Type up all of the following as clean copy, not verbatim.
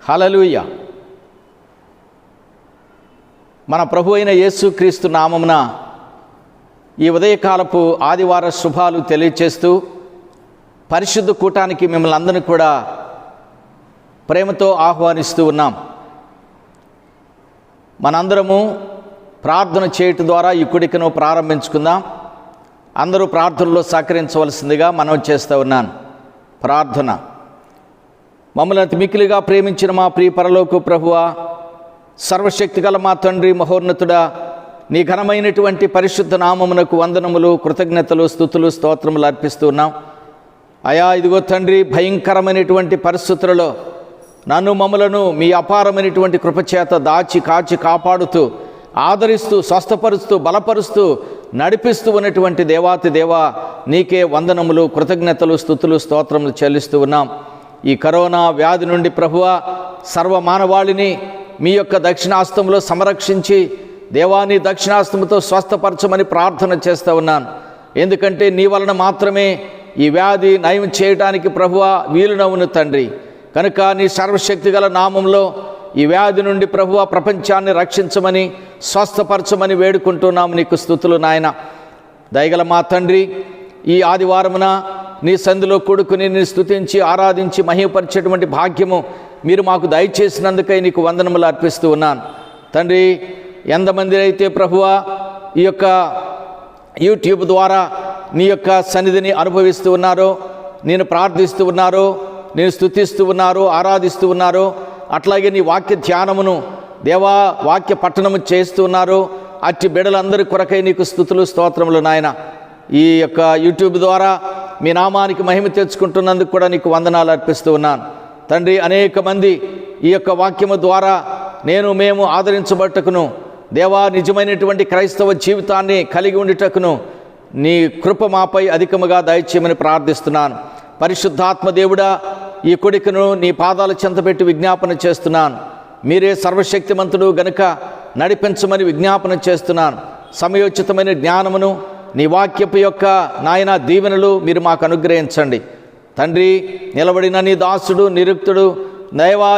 హల్లెలూయా. మన ప్రభు అయిన యేసుక్రీస్తు నామమున ఈ ఉదయకాలపు ఆదివార శుభాలు తెలియచేస్తూ పరిశుద్ధ కూటానికి మిమ్మల్ని అందరినీ కూడా ప్రేమతో ఆహ్వానిస్తూ ఉన్నాం. మనందరము ప్రార్థన చేయటం ద్వారా ఈ కూడికను ప్రారంభించుకుందాం. అందరూ ప్రార్థనలో సహకరించవలసిందిగా మనవి చేస్తూ ఉన్నాను. ప్రార్థన. మమ్మల్ని అతి మిక్కిలిగా ప్రేమించిన మా ప్రియ పరలోక ప్రభువా, సర్వశక్తి గల మా తండ్రి మహోన్నతుడా, నీ ఘనమైనటువంటి పరిశుద్ధ నామమునకు వందనములు, కృతజ్ఞతలు, స్తుతులు, స్తోత్రములు అర్పిస్తూ ఉన్నాం. అయా, ఇదిగో తండ్రి, భయంకరమైనటువంటి పరిస్థితులలో నన్ను మమ్మలను మీ అపారమైనటువంటి కృపచేత దాచి కాచి కాపాడుతూ ఆదరిస్తూ స్వస్థపరుస్తూ బలపరుస్తూ నడిపిస్తూ ఉన్నటువంటి దేవాతి దేవా, నీకే వందనములు, కృతజ్ఞతలు, స్తుతులు, స్తోత్రములు చెల్లిస్తూ ఉన్నాం. ఈ కరోనా వ్యాధి నుండి ప్రభువా సర్వ మానవాళిని మీ యొక్క దక్షిణాస్తంలో సంరక్షించి దేవాని దక్షిణాస్తముతో స్వస్థపరచమని ప్రార్థన చేస్తూ ఉన్నాను. ఎందుకంటే నీ వలన మాత్రమే ఈ వ్యాధి నయం చేయడానికి ప్రభువా వీలునవును తండ్రి. కనుక నీ సర్వశక్తి గల నామంలో ఈ వ్యాధి నుండి ప్రభువా ప్రపంచాన్ని రక్షించమని స్వస్థపరచమని వేడుకుంటున్నాము. నీకు స్తుతులు నాయన. దయగల మా తండ్రి, ఈ ఆదివారమున నీ సంధిలో కూడుకుని నీ స్తుతించి ఆరాధించి మహిమపరిచేటువంటి భాగ్యము మీరు మాకు దయచేసినందుకై నీకు వందనములు అర్పిస్తూ ఉన్నాను తండ్రి. ఎంతమంది అయితే ప్రభువా ఈ యొక్క యూట్యూబ్ ద్వారా నీ యొక్క సన్నిధిని అనుభవిస్తూ ఉన్నారో, నేను ప్రార్థిస్తూ ఉన్నారో, నేను స్తుతిస్తూ ఉన్నారో, ఆరాధిస్తూ ఉన్నారో, అట్లాగే నీ వాక్య ధ్యానమును దేవా వాక్య పఠనము చేస్తూ ఉన్నారో, అట్టి బిడ్డలందరి కొరకై నీకు స్తుతులు స్తోత్రములు నాయన. ఈ యొక్క యూట్యూబ్ ద్వారా మీ నామానికి మహిమ తెచ్చుకుంటున్నందుకు కూడా నీకు వందనాలు అర్పిస్తూ ఉన్నాను తండ్రి. అనేక మంది ఈ యొక్క వాక్యము ద్వారా మేము ఆదరించబట్టకును దేవా నిజమైనటువంటి క్రైస్తవ జీవితాన్ని కలిగి ఉండుటకును నీ కృప మాపై అధికముగా దయచేయమని ప్రార్థిస్తున్నాను. పరిశుద్ధాత్మ దేవుడా, ఈ కొడుకును నీ పాదాల చెంత పెట్టి విజ్ఞాపన చేస్తున్నాను. మీరే సర్వశక్తిమంతుడు గనుక నడిపించమని విజ్ఞాపన చేస్తున్నాను. సమయోచితమైన జ్ఞానమును నీ వాక్యపు యొక్క నాయన దీవెనలు మీరు మాకు అనుగ్రహించండి తండ్రి. నిలబడిన నీ దాసుడు నిరుక్తుడు దైవా,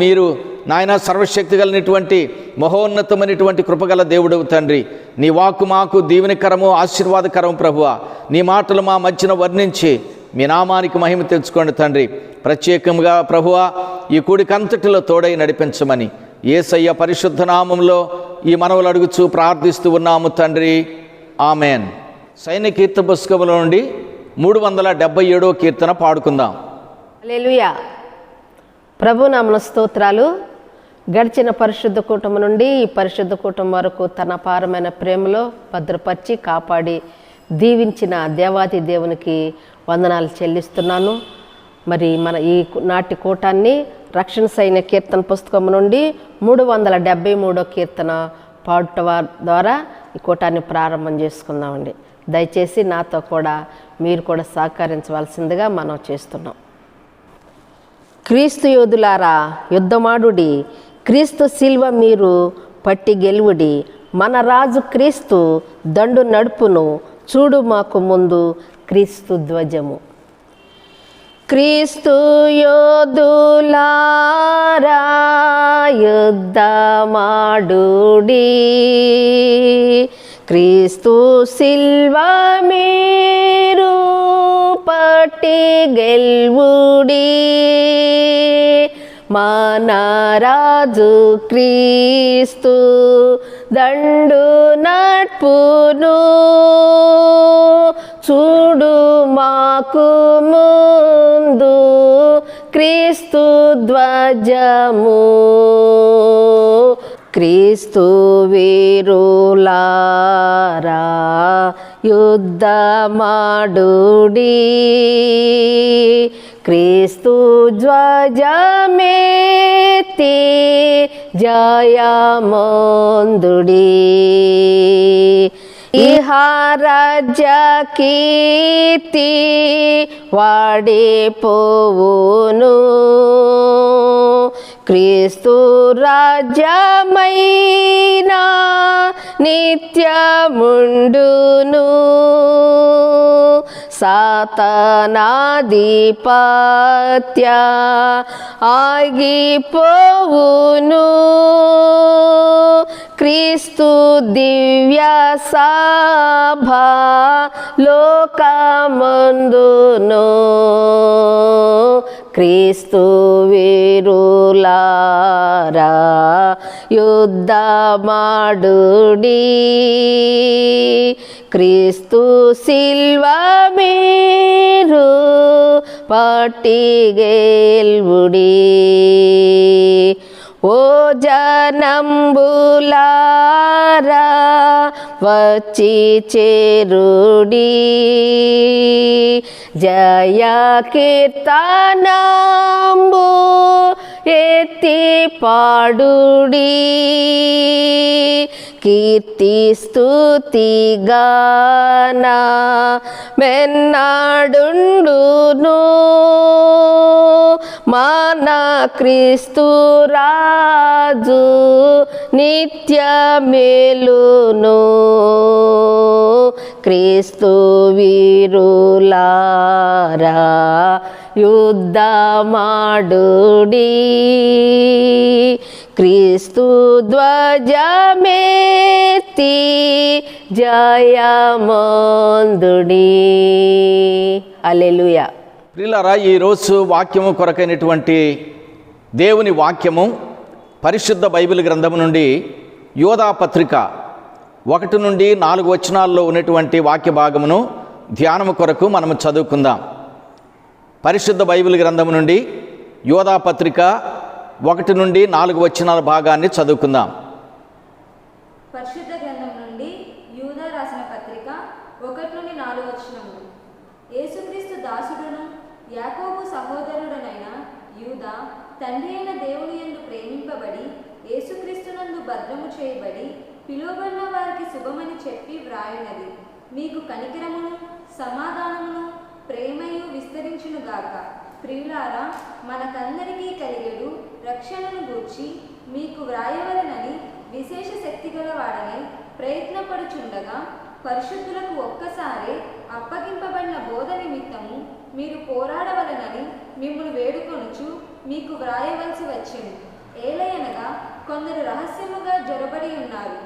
మీరు నాయన సర్వశక్తి కలిగినటువంటి మహోన్నతమైనటువంటి కృపగల దేవుడు తండ్రి. నీ వాక్కు మాకు దీవెనకరము ఆశీర్వాదకరము ప్రభువా. నీ మాటలు మా మధ్యన వర్ణించి మీ నామానికి మహిమ తెచ్చుకోండి తండ్రి. ప్రత్యేకంగా ప్రభువా ఈ కూడికంతటిలో తోడై నడిపించమని యేసయ్య పరిశుద్ధ నామంలో ఈ మనవులు అడుగుచూ ప్రార్థిస్తూ ఉన్నాము తండ్రి. ఆమెన్. సైన్య కీర్తన పుస్తకంలో నుండి 377వ కీర్తన పాడుకుందాం. హల్లెలూయా. ప్రభు నామన స్తోత్రాలు. గడిచిన పరిశుద్ధ కూటమి నుండి ఈ పరిశుద్ధ కూటమి వరకు తన అపారమైన ప్రేమలో భద్రపరిచి కాపాడి దీవించిన దేవాది దేవునికి వందనాలు చెల్లిస్తున్నాను. మరి మన ఈ నాటి కూటాన్ని రక్షణ సైన్య కీర్తన పుస్తకం నుండి 373వ కీర్తన పాడుట ద్వారా ఈ కూటాన్ని ప్రారంభం చేసుకుందామండి. దయచేసి నాతో కూడా మీరు కూడా సహకరించవలసిందిగా మనం చేస్తున్నాం. క్రీస్తు యోధులారా యుద్ధమాడుడి, క్రీస్తు శిల్వ మీరు పట్టి గెలువుడి. మన రాజు క్రీస్తు దండు నడుపును, చూడు మాకు ముందు క్రీస్తు ధ్వజము. క్రీస్తు యోధులారా యుద్ధమాడుడి, క్రీస్తు శిల్వ మీరు పట్టి గెలువుడి. మన రాజు క్రీస్తు దండు నడుపును, చూడు మాకు ముందు క్రీస్తు ధ్వజము. క్రీస్తు వీరులారా యుద్ధమాడుడి, క్రీస్తు ధ్వజమెత్తి జయమందుడి. ఇహ రాజ్య కీర్తి వాడిపోవును, క్రీస్తు రాజ్యమైనా నిత్యముండును. సాతనాధిపత్య ఆగిపోవును. క్రీస్తు దివ్య సభ లోకమందును క్రీస్తు వీరులారా యుద్ధమాడుడి. క్రీస్తు శిల్వ మీరు పట్టి గెల్వుడి. ఓ జనంబులారా వచ్చి చేరుడి. జయ కీర్తనంబు ఎత్తి పాడుడి. కీర్తి స్తుతి గాన మెన్నాడుండును మన క్రీస్తు రాజు నిత్య మేలును. క్రీస్తు వీరులారా యుద్ధమాడుడి. క్రీస్తు ధ్వజమెత్తి జయమందుడి. హల్లెలూయా. ప్రియులారా, ఈరోజు వాక్యము కొరకైనటువంటి దేవుని వాక్యము పరిశుద్ధ బైబిల్ గ్రంథము నుండి యోధా పత్రిక 1 నుండి 4 వచనాల్లో ఉన్నటువంటి వాక్య భాగమును ధ్యానము కొరకు మనము చదువుకుందాం. పరిశుద్ధ బైబిల్ గ్రంథము నుండి యోధా పత్రిక 1 నుండి 4 వచనాల భాగాన్ని చదువుకుందాం. పరిశుద్ధ గ్రంథం నుండి యూదా రాసిన పత్రిక 1 నుండి 4 వచనములు. యేసుక్రీస్తు దాసుడును యాకోబు సహోదరుడనైన యూదా తండ్రి అయిన దేవుని యందు ప్రేమింపబడి యేసుక్రీస్తునందు భద్రము చేయబడి పిలువబడిన వారికి శుభమని చెప్పి వ్రాయునది. మీకు కనికరమును సమాధానమును ప్రేమయు విస్తరించునుగాక. ప్రియులారా, మనకందరికీ కలిగేడు రక్షణను గూర్చి మీకు వ్రాయవలనని విశేష శక్తి గలవాడని ప్రయత్నపడుచుండగా పరిశుద్ధులకు ఒక్కసారే అప్పగింపబడిన బోధ నిమిత్తము మీరు పోరాడవలనని మిమ్మును వేడుకొనుచు మీకు వ్రాయవలసి వచ్చింది. ఏలయనగా కొందరు రహస్యముగా జొరబడి ఉన్నారు.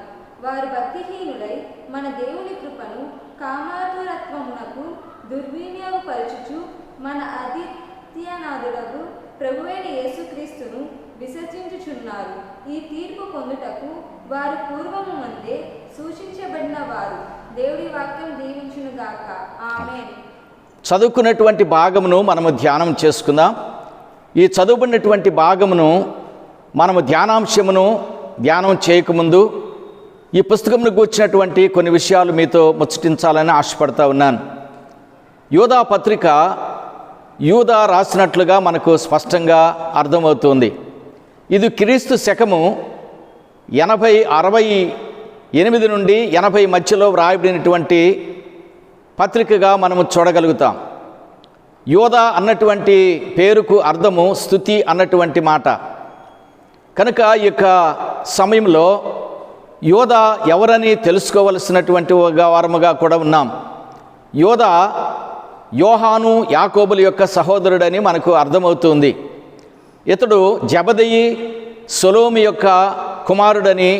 వారు భక్తిహీనులై మన దేవుని కృపను కామాతురత్వమునకు దుర్వినియోగపరచుచు మన అదిత్యనాథులకు ప్రభువైన యేసుక్రీస్తును విసర్జించుచున్నారు. ఈ తీర్పు పొందుటకు వారు పూర్వము ముందే సూచించబడిన వారు. దేవుడి వాక్యం దీవించునుగాక. ఆమేన్. చదువుకున్నటువంటి భాగమును మనము ధ్యానం చేసుకుందాం. ఈ చదువుకున్నటువంటి భాగమును మనము ధ్యానం చేయకముందు ఈ పుస్తకంను గూర్చినటువంటి కొన్ని విషయాలు మీతో ముచ్చటించాలని ఆశపడతా ఉన్నాను. యోధా పత్రిక యూదా రాసినట్లుగా మనకు స్పష్టంగా అర్థమవుతుంది. ఇది క్రీస్తు శకము 68 నుండి 80 మధ్యలో వ్రాయబడినటువంటి పత్రికగా మనము చూడగలుగుతాం. యోధా అన్నటువంటి పేరుకు అర్థము స్తుతి అన్నటువంటి మాట. కనుక ఈ యొక్క సమయంలో యోధా ఎవరని తెలుసుకోవలసినటువంటి వారముగా కూడా ఉన్నాం. యోధా యోహాను యాకోబుల యొక్క సహోదరుడని మనకు అర్థమవుతుంది. ఇతడు జబదయి సొలోమి యొక్క కుమారుడని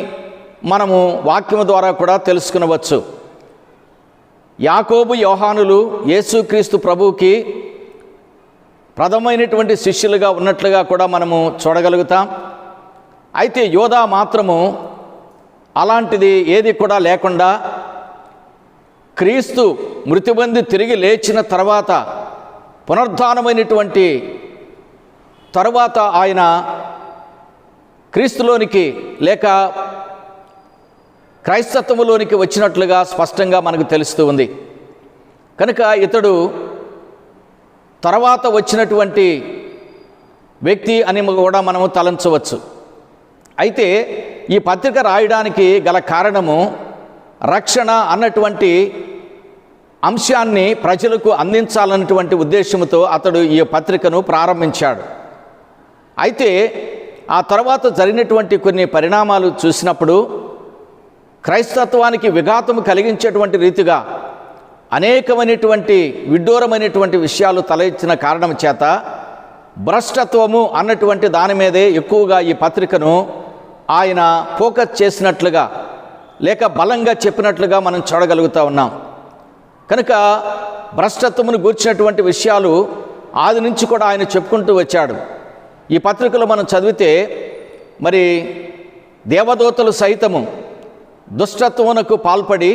మనము వాక్యము ద్వారా కూడా తెలుసుకునవచ్చు. యాకోబు యోహానులు యేసుక్రీస్తు ప్రభువుకి ప్రథమైనటువంటి శిష్యులుగా ఉన్నట్లుగా కూడా మనము చూడగలుగుతాం. అయితే యోధా మాత్రము అలాంటిది ఏది కూడా లేకుండా క్రీస్తు మృతి పొంది తిరిగి లేచిన తర్వాత పునరుద్ధానమైనటువంటి తరువాత ఆయన క్రీస్తులోనికి లేక క్రైస్తత్వములోనికి వచ్చినట్లుగా స్పష్టంగా మనకు తెలుస్తూ ఉంది. కనుక ఇతడు తర్వాత వచ్చినటువంటి వ్యక్తి అని కూడా మనము తలంచవచ్చు. అయితే ఈ పత్రిక రాయడానికి గల కారణము రక్షణ అన్నటువంటి అంశాన్ని ప్రజలకు అందించాలన్నటువంటి ఉద్దేశంతో అతడు ఈ పత్రికను ప్రారంభించాడు. అయితే ఆ తర్వాత జరిగినటువంటి కొన్ని పరిణామాలు చూసినప్పుడు క్రైస్తత్వానికి విఘాతము కలిగించేటువంటి రీతిగా అనేకమైనటువంటి విడ్డూరమైనటువంటి విషయాలు తల ఎత్తిన కారణం చేత భ్రష్టత్వము అన్నటువంటి దాని మీదే ఎక్కువగా ఈ పత్రికను ఆయన ఫోకస్ చేసినట్లుగా లేక బలంగా చెప్పినట్లుగా మనం చూడగలుగుతూ ఉన్నాం. కనుక భ్రష్టత్వమును గూర్చినటువంటి విషయాలు ఆది నుంచి కూడా ఆయన చెప్పుకుంటూ వచ్చాడు. ఈ పత్రికలో మనం చదివితే మరి దేవదూతలు సైతము దుష్టత్వమునకు పాల్పడి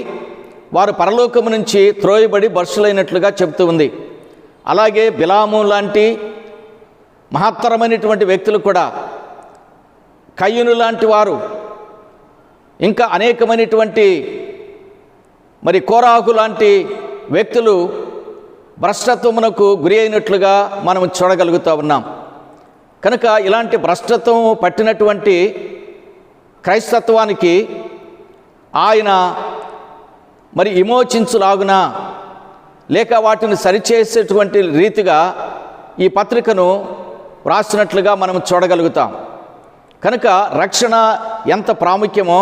వారు పరలోకము నుంచి త్రోయబడి భ్రష్టులైనట్లుగా చెబుతూ ఉంది. అలాగే బిలాము లాంటి మహత్తరమైనటువంటి వ్యక్తులు కూడా, కయ్యూను లాంటి వారు, ఇంకా అనేకమైనటువంటి మరి కోరాహు లాంటి వ్యక్తులు భ్రష్టత్వమునకు గురి అయినట్లుగా మనం చూడగలుగుతూ ఉన్నాం. కనుక ఇలాంటి భ్రష్టత్వం పట్టినటువంటి క్రైస్తత్వానికి ఆయన మరి విమోచించులాగున లేక వాటిని సరిచేసేటువంటి రీతిగా ఈ పత్రికను వ్రాసినట్లుగా మనం చూడగలుగుతాం. కనుక రక్షణ ఎంత ప్రాముఖ్యమో,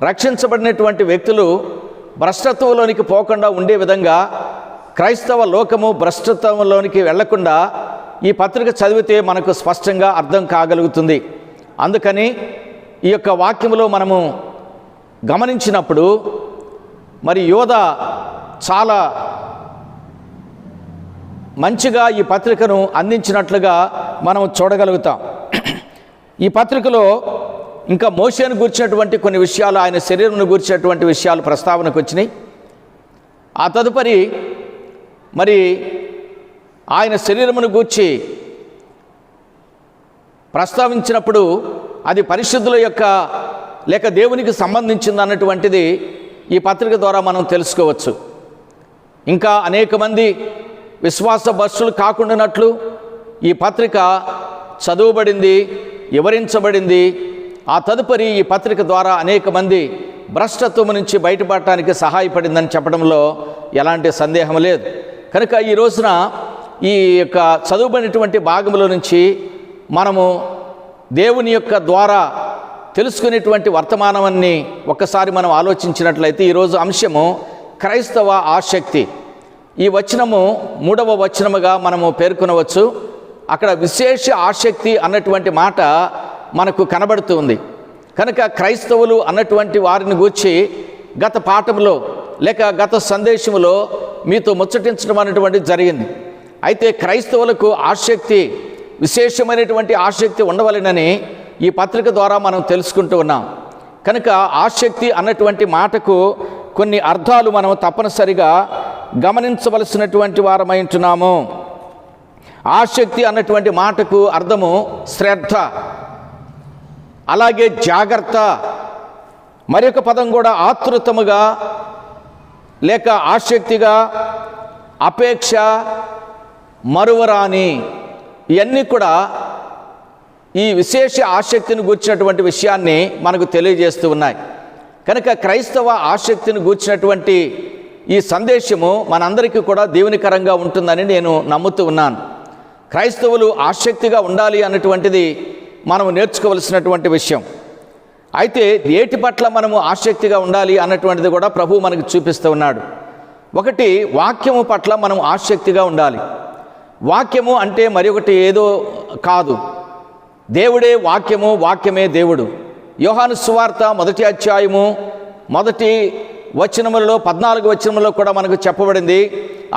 రక్షించబడినటువంటి వ్యక్తులు భ్రష్టత్వంలోనికి పోకుండా ఉండే విధంగా క్రైస్తవ లోకము భ్రష్టత్వంలోనికి వెళ్లకుండా ఈ పత్రిక చదివితే మనకు స్పష్టంగా అర్థం కాగలుగుతుంది. అందుకని ఈ యొక్క వాక్యములో మనము గమనించినప్పుడు మరి యోధ చాలా మంచిగా ఈ పత్రికను అందించినట్లుగా మనం చూడగలుగుతాం. ఈ పత్రికలో ఇంకా మోషేను గూర్చినటువంటి కొన్ని విషయాలు, ఆయన శరీరంను గూర్చినటువంటి విషయాలు ప్రస్తావనకు వచ్చినాయి. ఆ తదుపరి మరి ఆయన శరీరమును గూర్చి ప్రస్తావించినప్పుడు అది పరిశుద్ధుల యొక్క లేక దేవునికి సంబంధించింది అన్నటువంటిది ఈ పత్రిక ద్వారా మనం తెలుసుకోవచ్చు. ఇంకా అనేక మంది విశ్వాస భ్రష్టులు కాకుండానట్లు ఈ పత్రిక చదువుబడింది, వివరించబడింది. ఆ తదుపరి ఈ పత్రిక ద్వారా అనేక మంది భ్రష్టత్వం నుంచి బయటపడటానికి సహాయపడిందని చెప్పడంలో ఎలాంటి సందేహం లేదు. కనుక ఈ రోజున ఈ యొక్క చదువుబడినటువంటి భాగంలో నుంచి మనము దేవుని యొక్క ద్వారా తెలుసుకునేటువంటి వర్తమానాన్ని ఒక్కసారి మనం ఆలోచించినట్లయితే ఈరోజు అంశము క్రైస్తవ ఆసక్తి. ఈ వచనము 3వ వచనముగా మనము పేర్కొనవచ్చు. అక్కడ విశేష ఆసక్తి అన్నటువంటి మాట మనకు కనబడుతుంది. కనుక క్రైస్తవులు అన్నటువంటి వారిని గూర్చి గత పాఠంలో లేక గత సందేశంలో మీతో ముచ్చటించడం అనేటువంటిది జరిగింది. అయితే క్రైస్తవులకు ఆసక్తి, విశేషమైనటువంటి ఆసక్తి ఉండవలెనని ఈ పత్రిక ద్వారా మనం తెలుసుకుంటూ ఉన్నాం. కనుక ఆసక్తి అన్నటువంటి మాటకు కొన్ని అర్థాలు మనం తప్పనిసరిగా గమనించవలసినటువంటి వారమై ఉంటున్నాము. ఆసక్తి అన్నటువంటి మాటకు అర్థము శ్రద్ధ, అలాగే జాగ్రత్త. మరొక పదం కూడా ఆతృతముగా లేక ఆసక్తిగా, అపేక్ష, మరువరాని. ఇవన్నీ కూడా ఈ విశేష ఆసక్తిని గూర్చినటువంటి విషయాన్ని మనకు తెలియజేస్తూ ఉన్నాయి. కనుక క్రైస్తవ ఆసక్తిని గూర్చినటువంటి ఈ సందేశము మనందరికీ కూడా దీవెనకరంగా ఉంటుందని నేను నమ్ముతూ ఉన్నాను. క్రైస్తవులు ఆసక్తిగా ఉండాలి అన్నటువంటిది మనం నేర్చుకోవలసినటువంటి విషయం. అయితే ఏటి పట్ల మనము ఆసక్తిగా ఉండాలి అన్నటువంటిది కూడా ప్రభువు మనకు చూపిస్తూ ఉన్నాడు. ఒకటి, వాక్యము పట్ల మనం ఆసక్తిగా ఉండాలి. వాక్యము అంటే మరి ఒకటి ఏదో కాదు, దేవుడే వాక్యము, వాక్యమే దేవుడు. యోహాను సువార్త 1వ అధ్యాయము 1వ వచనములలో 14వ వచనములో కూడా మనకు చెప్పబడింది,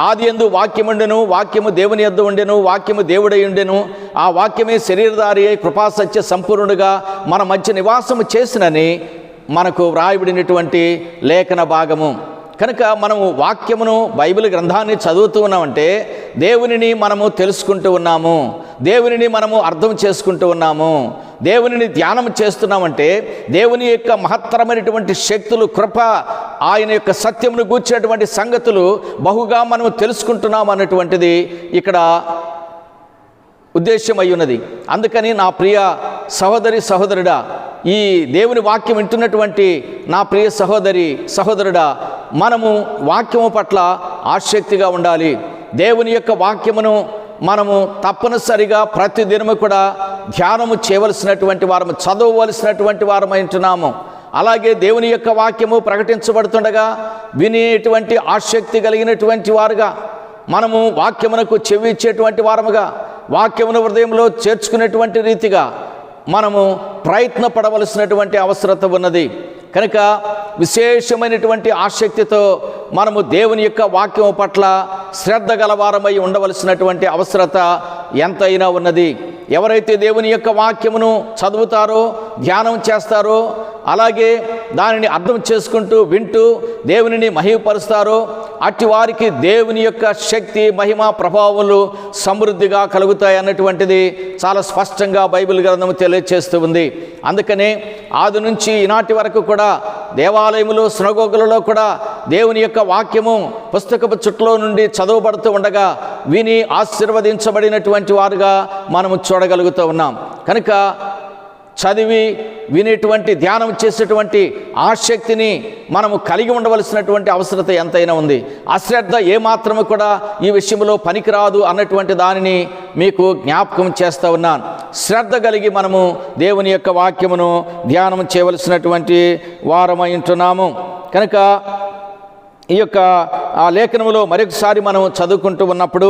ఆదియందు వాక్యముండెను, వాక్యము దేవుని యొద్ద ఉండెను, వాక్యము దేవుడై ఉండెను, ఆ వాక్యమే శరీరధారి అయి కృపాసత్య సంపూర్ణుడుగా మన మధ్య నివాసము చేసినని మనకు వ్రాయబడినటువంటి లేఖన భాగము. కనుక మనము వాక్యమును, బైబిల్ గ్రంథాన్ని చదువుతూ ఉన్నామంటే దేవునిని మనము తెలుసుకుంటూ ఉన్నాము, దేవునిని మనము అర్థం చేసుకుంటూ ఉన్నాము, దేవునిని ధ్యానం చేస్తున్నామంటే దేవుని యొక్క మహత్తరమైనటువంటి శక్తులు, కృప, ఆయన యొక్క సత్యమును గూర్చినటువంటి సంగతులు బహుగా మనము తెలుసుకుంటున్నాం అన్నటువంటిది ఇక్కడ ఉద్దేశం అయి ఉన్నది. అందుకని నా ప్రియ సహోదరి సహోదరుడా, ఈ దేవుని వాక్యం వింటున్నటువంటి నా ప్రియ సహోదరి సహోదరుడా, మనము వాక్యము పట్ల ఆసక్తిగా ఉండాలి. దేవుని యొక్క వాక్యమును మనము తప్పనిసరిగా ప్రతి దినము కూడా ధ్యానము చేయవలసినటువంటి వారము, చదవవలసినటువంటి వారమై ఉంటున్నాము. అలాగే దేవుని యొక్క వాక్యము ప్రకటించబడుతుండగా వినేటువంటి ఆసక్తి కలిగినటువంటి వారుగా, మనము వాక్యమునకు చెవి ఇచ్చేటువంటి వారముగా, వాక్యమును హృదయంలో చేర్చుకునేటువంటి రీతిగా మనము ప్రయత్నపడవలసినటువంటి అవసరత ఉన్నది. కనుక విశేషమైనటువంటి ఆసక్తితో మనము దేవుని యొక్క వాక్యం పట్ల శ్రద్ధ గలవారమై ఉండవలసినటువంటి అవసరత ఎంతైనా ఉన్నది. ఎవరైతే దేవుని యొక్క వాక్యమును చదువుతారో, ధ్యానం చేస్తారో, అలాగే దానిని అర్థం చేసుకుంటూ వింటూ దేవునిని మహిమపరుస్తారో, అట్టి వారికి దేవుని యొక్క శక్తి, మహిమ, ప్రభావములు సమృద్ధిగా కలుగుతాయి అన్నటువంటిది చాలా స్పష్టంగా బైబిల్ గ్రంథము తెలియజేస్తూ ఉంది. అందుకనే ఆది నుంచి ఈనాటి వరకు కూడా దేవాలయములు, సినగోగులలో కూడా దేవుని యొక్క వాక్యము పుస్తకపు చుట్టలో నుండి చదవబడుతూ ఉండగా విని ఆశీర్వదించబడినటువంటి వారుగా మనము చూడగలుగుతూ ఉన్నాం. కనుక చదివి వినేటువంటి, ధ్యానం చేసేటువంటి ఆసక్తిని మనము కలిగి ఉండవలసినటువంటి అవసరత ఎంతైనా ఉంది. అశ్రద్ధ ఏమాత్రము కూడా ఈ విషయంలో పనికిరాదు అన్నటువంటి దానిని మీకు జ్ఞాపకం చేస్తూ ఉన్నాను. శ్రద్ధ కలిగి మనము దేవుని యొక్క వాక్యమును ధ్యానం చేయవలసినటువంటి వారమై ఉంటున్నాము. కనుక ఈ యొక్క లేఖనములో మరొకసారి మనం చదువుకుంటూ ఉన్నప్పుడు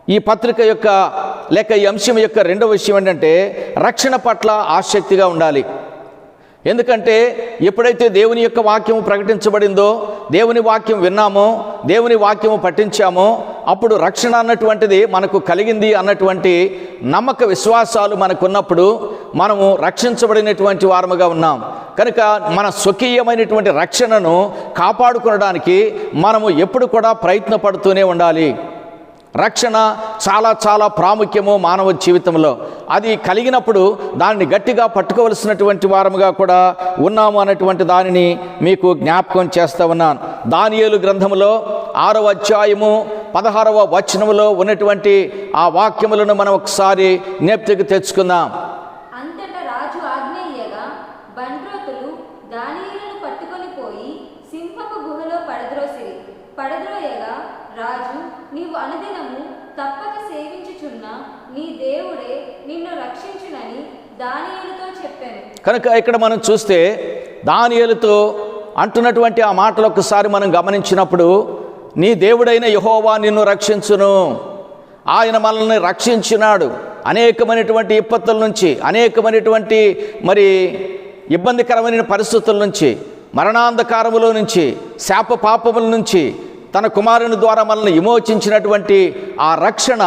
ఈ పత్రిక యొక్క లేక ఈ అంశం యొక్క రెండవ విషయం ఏంటంటే రక్షణ పట్ల ఆసక్తిగా ఉండాలి. ఎందుకంటే ఎప్పుడైతే దేవుని యొక్క వాక్యము ప్రకటించబడిందో, దేవుని వాక్యం విన్నామో, దేవుని వాక్యము పఠించామో, అప్పుడు రక్షణ అన్నటువంటిది మనకు కలిగింది అన్నటువంటి నమ్మక విశ్వాసాలు మనకున్నప్పుడు మనము రక్షించబడినటువంటి వారముగా ఉన్నాం. కనుక మన స్వకీయమైనటువంటి రక్షణను కాపాడుకోవడానికి మనము ఎప్పుడు కూడా ప్రయత్నపడుతూనే ఉండాలి. రక్షణ చాలా చాలా ప్రాముఖ్యము మానవ జీవితంలో. అది కలిగినప్పుడు దానిని గట్టిగా పట్టుకోవలసినటువంటి వారముగా కూడా ఉన్నాము అన్నటువంటి దానిని మీకు జ్ఞాపకం చేస్తూ ఉన్నాను. దానియేలు గ్రంథములో 6వ అధ్యాయము 16వ వచనములో ఉన్నటువంటి ఆ వాక్యములను మనం ఒకసారి జ్ఞప్తికి తెచ్చుకుందాం. అంతటా రాజు ఆజ్ఞేయగా బంట్రోతులు దానియేలును పట్టుకొని పోయి సింహపు గుహలో పడద్రోయగా రాజు, నీవు అనుదినము తప్పక సేవించుచున్న నీ దేవుడే నిన్ను రక్షించునని దానియేలుతో చెప్పాను. కనుక ఇక్కడ మనం చూస్తే దానియేలుతో అంటున్నటువంటి ఆ మాటలు ఒకసారి మనం గమనించినప్పుడు, నీ దేవుడైన యెహోవా నిన్ను రక్షించును, ఆయన మనల్ని రక్షించినాడు అనేకమైనటువంటి విపత్తుల నుంచి, అనేకమైనటువంటి ఇబ్బందికరమైన పరిస్థితుల నుంచి, మరణాంధకారములో నుంచి, శాప పాపముల నుంచి తన కుమారుని ద్వారా మనల్ని విమోచించినటువంటి ఆ రక్షణ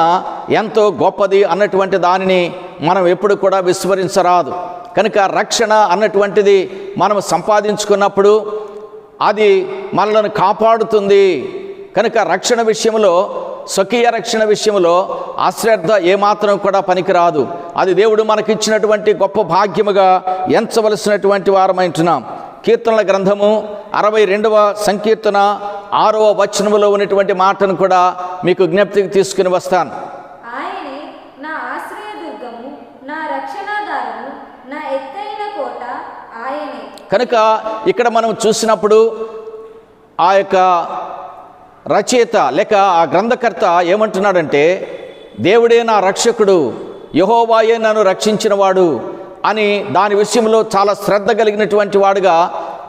ఎంతో గొప్పది అన్నటువంటి దానిని మనం ఎప్పుడు కూడా విస్మరించరాదు. కనుక రక్షణ అన్నటువంటిది మనం సంపాదించుకున్నప్పుడు అది మనల్ని కాపాడుతుంది. కనుక రక్షణ విషయంలో, స్వకీయ రక్షణ విషయంలో అశ్రద్ధ ఏమాత్రం కూడా పనికిరాదు. అది దేవుడు మనకిచ్చినటువంటి గొప్ప భాగ్యముగా ఎంచవలసినటువంటి వారమైంటున్నాం. కీర్తనల గ్రంథము 62వ సంకీర్తన 6వ వచనములో ఉన్నటువంటి మాటను కూడా మీకు జ్ఞప్తికి తీసుకుని వస్తాను. ఆయనే నా ఆశ్రయదుర్గము, నా రక్షణాధారము, నా ఎత్తైన కోట ఆయనే. కనుక ఇక్కడ మనం చూసినప్పుడు ఆ యొక్క రచయిత లేక ఆ గ్రంథకర్త ఏమంటున్నాడంటే, దేవుడే నా రక్షకుడు, యెహోవాయే నన్ను రక్షించినవాడు అని దాని విషయంలో చాలా శ్రద్ధ కలిగినటువంటి వాడుగా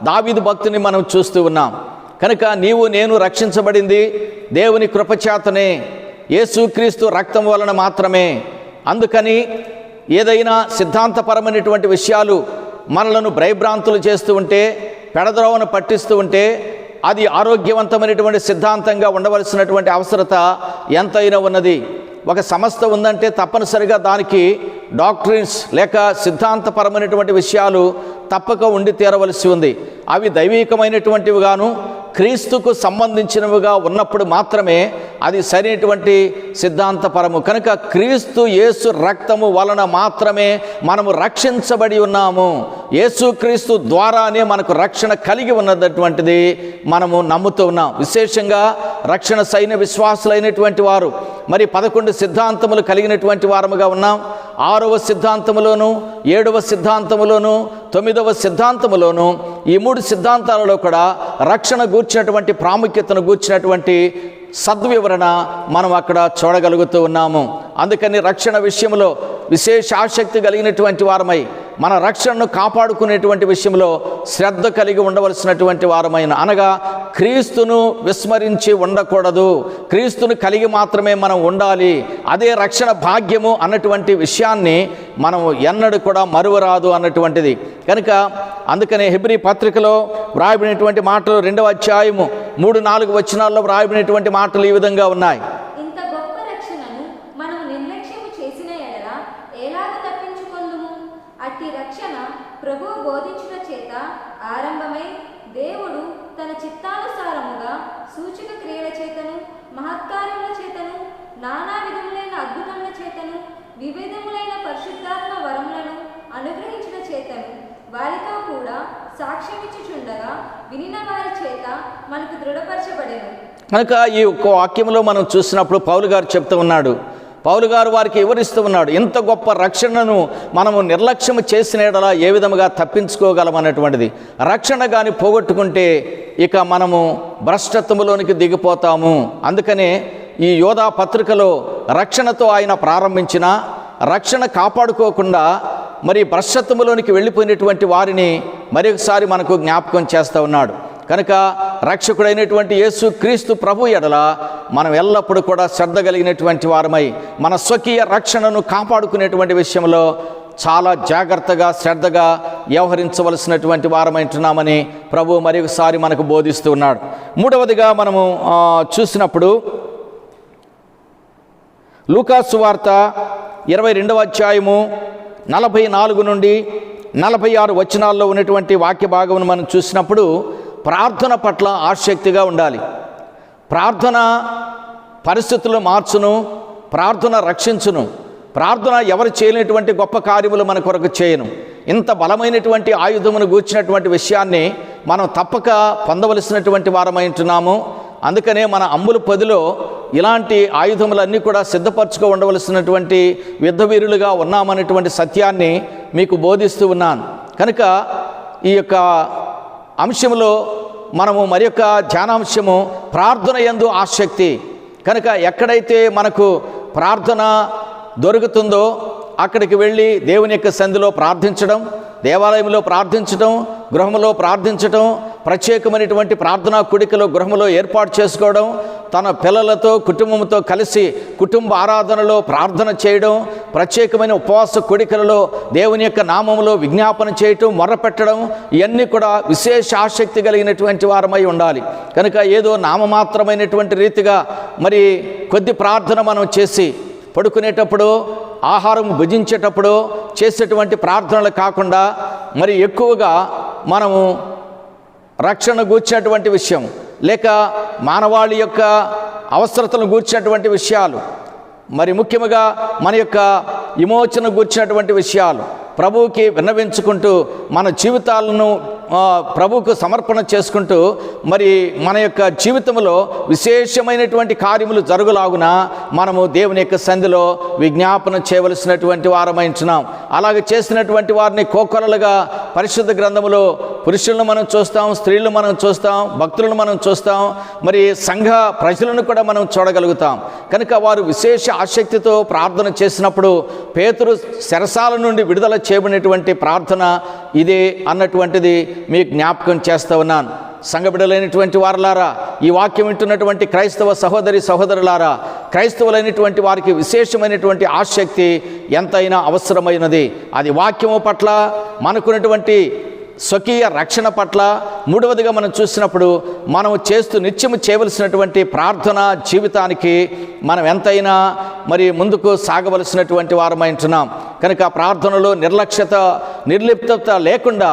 దావీదు భక్తుని మనం చూస్తూ ఉన్నాం. కనుక నీవు నేను రక్షించబడింది దేవుని కృపచేతనే, యేసుక్రీస్తు రక్తం వలన మాత్రమే. అందుకని ఏదైనా సిద్ధాంతపరమైనటువంటి విషయాలు మనలను భయభ్రాంతులు చేస్తూ ఉంటే, పెడద్రోవను పట్టిస్తూ ఉంటే, అది ఆరోగ్యవంతమైనటువంటి సిద్ధాంతంగా ఉండవలసినటువంటి అవసరత ఎంతైనా ఉన్నది. ఒక సంస్థ ఉందంటే తప్పనిసరిగా దానికి డాక్ట్రిన్స్ లేక సిద్ధాంతపరమైనటువంటి విషయాలు తప్పక ఉండి తీరవలసి ఉంది. అవి దైవీకమైనటువంటివిగాను క్రీస్తుకు సంబంధించినవిగా ఉన్నప్పుడు మాత్రమే అది సరైనటువంటి సిద్ధాంతపరము. కనుక క్రీస్తు యేసు రక్తము వలన మాత్రమే మనము రక్షించబడి ఉన్నాము. యేసుక్రీస్తు ద్వారానే మనకు రక్షణ కలిగి ఉన్నటువంటిది మనము నమ్ముతూ ఉన్నాం. విశేషంగా రక్షణ సైన్య విశ్వాసులైనటువంటి వారు 11 సిద్ధాంతములు కలిగినటువంటి వారముగా ఉన్నాం. 6వ సిద్ధాంతములోను, 7వ సిద్ధాంతములోను, 9వ సిద్ధాంతములోను ఈ 3 సిద్ధాంతాలలో కూడా రక్షణ గూర్చినటువంటి ప్రాముఖ్యతను గూర్చినటువంటి సద్వివరణ మనం అక్కడ చూడగలుగుతూ ఉన్నాము. అందుకని రక్షణ విషయంలో విశేష ఆసక్తి కలిగినటువంటి వారమై మన రక్షణను కాపాడుకునేటువంటి విషయంలో శ్రద్ధ కలిగి ఉండవలసినటువంటి వారమైన, అనగా క్రీస్తును విస్మరించి ఉండకూడదు, క్రీస్తును కలిగి మాత్రమే మనం ఉండాలి, అదే రక్షణ భాగ్యము అన్నటువంటి విషయాన్ని మనం ఎన్నడూ కూడా మరువరాదు అన్నటువంటిది. కనుక అందుకనే హెబ్రీ పత్రికలో వ్రాయబడినటువంటి మాటలు 2వ అధ్యాయము 3-4 వచనాల్లో వ్రాయబడినటువంటి మాటలు ఈ విధంగా ఉన్నాయి. ఇంత గొప్ప రక్షణను మనం నిర్లక్ష్యము చేసిన ఎడల ఎలాగ తప్పించుకొందుము? అట్టి రక్షణ ప్రభువు బోధించుట చేత ఆరంభమై దేవుడు తన చిత్తానుసారముగా సూచక క్రియల చేతను, మహత్కార్యముల చేతను, నానా విధములైన అద్భుతముల చేతను, వివిధములైన పరిశుద్ధాత్మ వరములను అనుగ్రహించుట చేతను వారితో కూడా సాక్ష్యమిచ్చుచుండగా వినిన వారి చేత మనకు దృఢపరచబడెను. కనుక ఈ ఒక్క వాక్యంలో మనం చూసినప్పుడు పౌలు గారు చెప్తూ ఉన్నాడు, పౌలు గారు వారికి వివరిస్తూ ఉన్నాడు, ఇంత గొప్ప రక్షణను మనము నిర్లక్ష్యం చేసిన యెడల ఏ విధముగా తప్పించుకోగలం అన్నటువంటిది. రక్షణ కానీ పోగొట్టుకుంటే ఇక మనము భ్రష్టత్వములోనికి దిగిపోతాము. అందుకనే ఈ యోధా పత్రికలో రక్షణతో ఆయన ప్రారంభించిన రక్షణ కాపాడుకోకుండా మరి భ్రష్టత్వములోనికి వెళ్ళిపోయినటువంటి వారిని మరొకసారి మనకు జ్ఞాపకం చేస్తూ ఉన్నాడు. కనుక రక్షకుడైనటువంటి యేసు క్రీస్తు ప్రభు ఎడల మనం ఎల్లప్పుడూ కూడా శ్రద్ధ కలిగినటువంటి వారమై మన స్వకీయ రక్షణను కాపాడుకునేటువంటి విషయంలో చాలా జాగ్రత్తగా శ్రద్ధగా వ్యవహరించవలసినటువంటి వారమైంటున్నామని ప్రభు మరొకసారి మనకు బోధిస్తూ ఉన్నాడు. మూడవదిగా మనము చూసినప్పుడు లూకా సువార్త 22వ అధ్యాయము 44 నుండి 46 వచనాల్లో ఉన్నటువంటి వాక్య భాగమును మనం చూసినప్పుడు ప్రార్థన పట్ల ఆసక్తిగా ఉండాలి. ప్రార్థన పరిస్థితులను మార్చును, ప్రార్థన రక్షించును. ప్రార్థన ఎవరు చేయలేనటువంటి గొప్ప కార్యములు మన కొరకు చేయను. ఇంత బలమైనటువంటి ఆయుధమును గూర్చినటువంటి విషయాన్ని మనం తప్పక పొందవలసినటువంటి వారమై ఉంటున్నాము. అందుకనే మన అమ్ముల పొదిలో ఇలాంటి ఆయుధములన్నీ కూడా సిద్ధపరచుకో ఉండవలసినటువంటి యుద్ధవీరులుగా ఉన్నామనేటువంటి సత్యాన్ని మీకు బోధిస్తూ ఉన్నాను. కనుక ఈ యొక్క అంశంలో మనము మరి యొక్క ధ్యానాంశము ప్రార్థన యందు ఆసక్తి. కనుక ఎక్కడైతే మనకు ప్రార్థన దొరుకుతుందో అక్కడికి వెళ్ళి దేవుని యొక్క సన్నిధిలో ప్రార్థించడం, దేవాలయంలో ప్రార్థించడం, గృహంలో ప్రార్థించడం, ప్రత్యేకమైనటువంటి ప్రార్థనా కూడికలో గృహంలో ఏర్పాటు చేసుకోవడం, తన పిల్లలతో కుటుంబంతో కలిసి కుటుంబ ఆరాధనలో ప్రార్థన చేయడం, ప్రత్యేకమైన ఉపవాస కూడికలలో దేవుని యొక్క నామములో విజ్ఞాపన చేయటం, మొర్రపెట్టడం, ఇవన్నీ కూడా విశేష ఆసక్తి కలిగినటువంటి వారమై ఉండాలి. కనుక ఏదో నామమాత్రమైనటువంటి రీతిగా మరి కొద్ది ప్రార్థన మనం చేసి పడుకునేటప్పుడు, ఆహారం భుజించేటప్పుడు చేసేటువంటి ప్రార్థనలు కాకుండా మరి ఎక్కువగా మనము రక్షణ గూర్చినటువంటి విషయం లేక మానవాళి యొక్క అవసరతలను గూర్చినటువంటి విషయాలు, మరి ముఖ్యంగా మన యొక్క విమోచన గూర్చినటువంటి విషయాలు ప్రభువుకి విన్నవించుకుంటూ మన జీవితాలను ప్రభువుకు సమర్పణ చేసుకుంటూ మరి మన యొక్క జీవితంలో విశేషమైనటువంటి కార్యములు జరుగులాగున మనము దేవుని యొక్క సన్నిధిలో విజ్ఞాపన చేయవలసినటువంటి వారమైంటున్నాం. అలాగే చేసినటువంటి వారిని కోకొలలుగా పరిశుద్ధ గ్రంథములో పురుషులను మనం చూస్తాం, స్త్రీలను మనం చూస్తాం, భక్తులను మనం చూస్తాం, మరి సంఘ ప్రజలను కూడా మనం చూడగలుగుతాం. కనుక వారు విశేష ఆసక్తితో ప్రార్థన చేసినప్పుడు పేతురు చెరసాల నుండి విడుదల చేయబడినటువంటి ప్రార్థన ఇదే అన్నటువంటిది మీకు జ్ఞాపకం చేస్తూ ఉన్నాను. సంఘబిడ్డలైనటువంటి వారులారా, ఈ వాక్యం వింటున్నటువంటి క్రైస్తవ సహోదరి సహోదరులారా, క్రైస్తవులైనటువంటి వారికి విశేషమైనటువంటి ఆసక్తి ఎంతైనా అవసరమైనది. అది వాక్యము పట్ల, మనకున్నటువంటి స్వకీయ రక్షణ పట్ల. మూడవదిగా మనం చూసినప్పుడు మనం నిత్యము చేయవలసినటువంటి ప్రార్థన జీవితానికి మనం ఎంతైనా మరి ముందుకు సాగవలసినటువంటి వారమైంటున్నాం. కనుక ప్రార్థనలో నిర్లిప్తత లేకుండా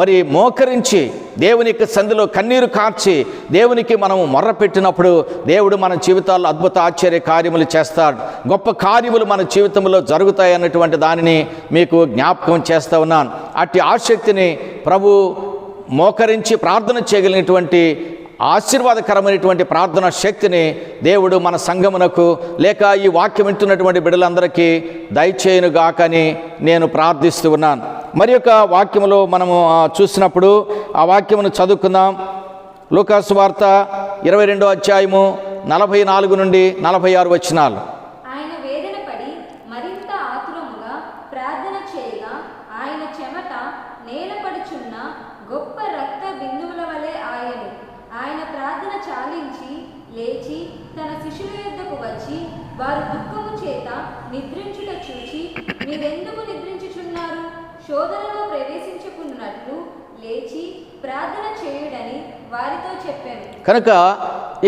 మరి మోకరించి దేవుని యొక్క సన్నిధిలో కన్నీరు కార్చి దేవునికి మనము మొర్రపెట్టినప్పుడు దేవుడు మన జీవితాల్లో అద్భుత ఆశ్చర్య కార్యములు చేస్తాడు. గొప్ప కార్యములు మన జీవితంలో జరుగుతాయి అన్నటువంటి దానిని మీకు జ్ఞాపకం చేస్తూ ఉన్నాను. అట్టి ఆసక్తిని ప్రభు మోకరించి ప్రార్థన చేయగలిగినటువంటి ఆశీర్వాదకరమైనటువంటి ప్రార్థన శక్తిని దేవుడు మన సంఘమునకు లేక ఈ వాక్యం వింటున్నటువంటి బిడ్డలందరికీ దయచేయునుగాకని నేను ప్రార్థిస్తూ ఉన్నాను. మరి యొక్క వాక్యములో మనము చూసినప్పుడు ఆ వాక్యమును చదువుకుందాం. లూకా సువార్త 22వ అధ్యాయము 44 నుండి 46 వచనాలు. ఆయన వేదన పడి మరింత ఆతురముగా ప్రార్థన చేయగా ఆయన చెమట నేలపడుచున్న గొప్ప రక్త బిందువుల వలె ఆయను. ఆయన ప్రార్థన చాలించి లేచి తన శిష్యుల యొద్దకు వచ్చి వారు దుఃఖము చేత నిద్రించుట చూచి, మీరెందుకు నిద్రించుచున్నారు? శోధనలో ప్రవేశించుకున్నట్లు లేచి ప్రార్థన చేయుడని వారితో చెప్పాను. కనుక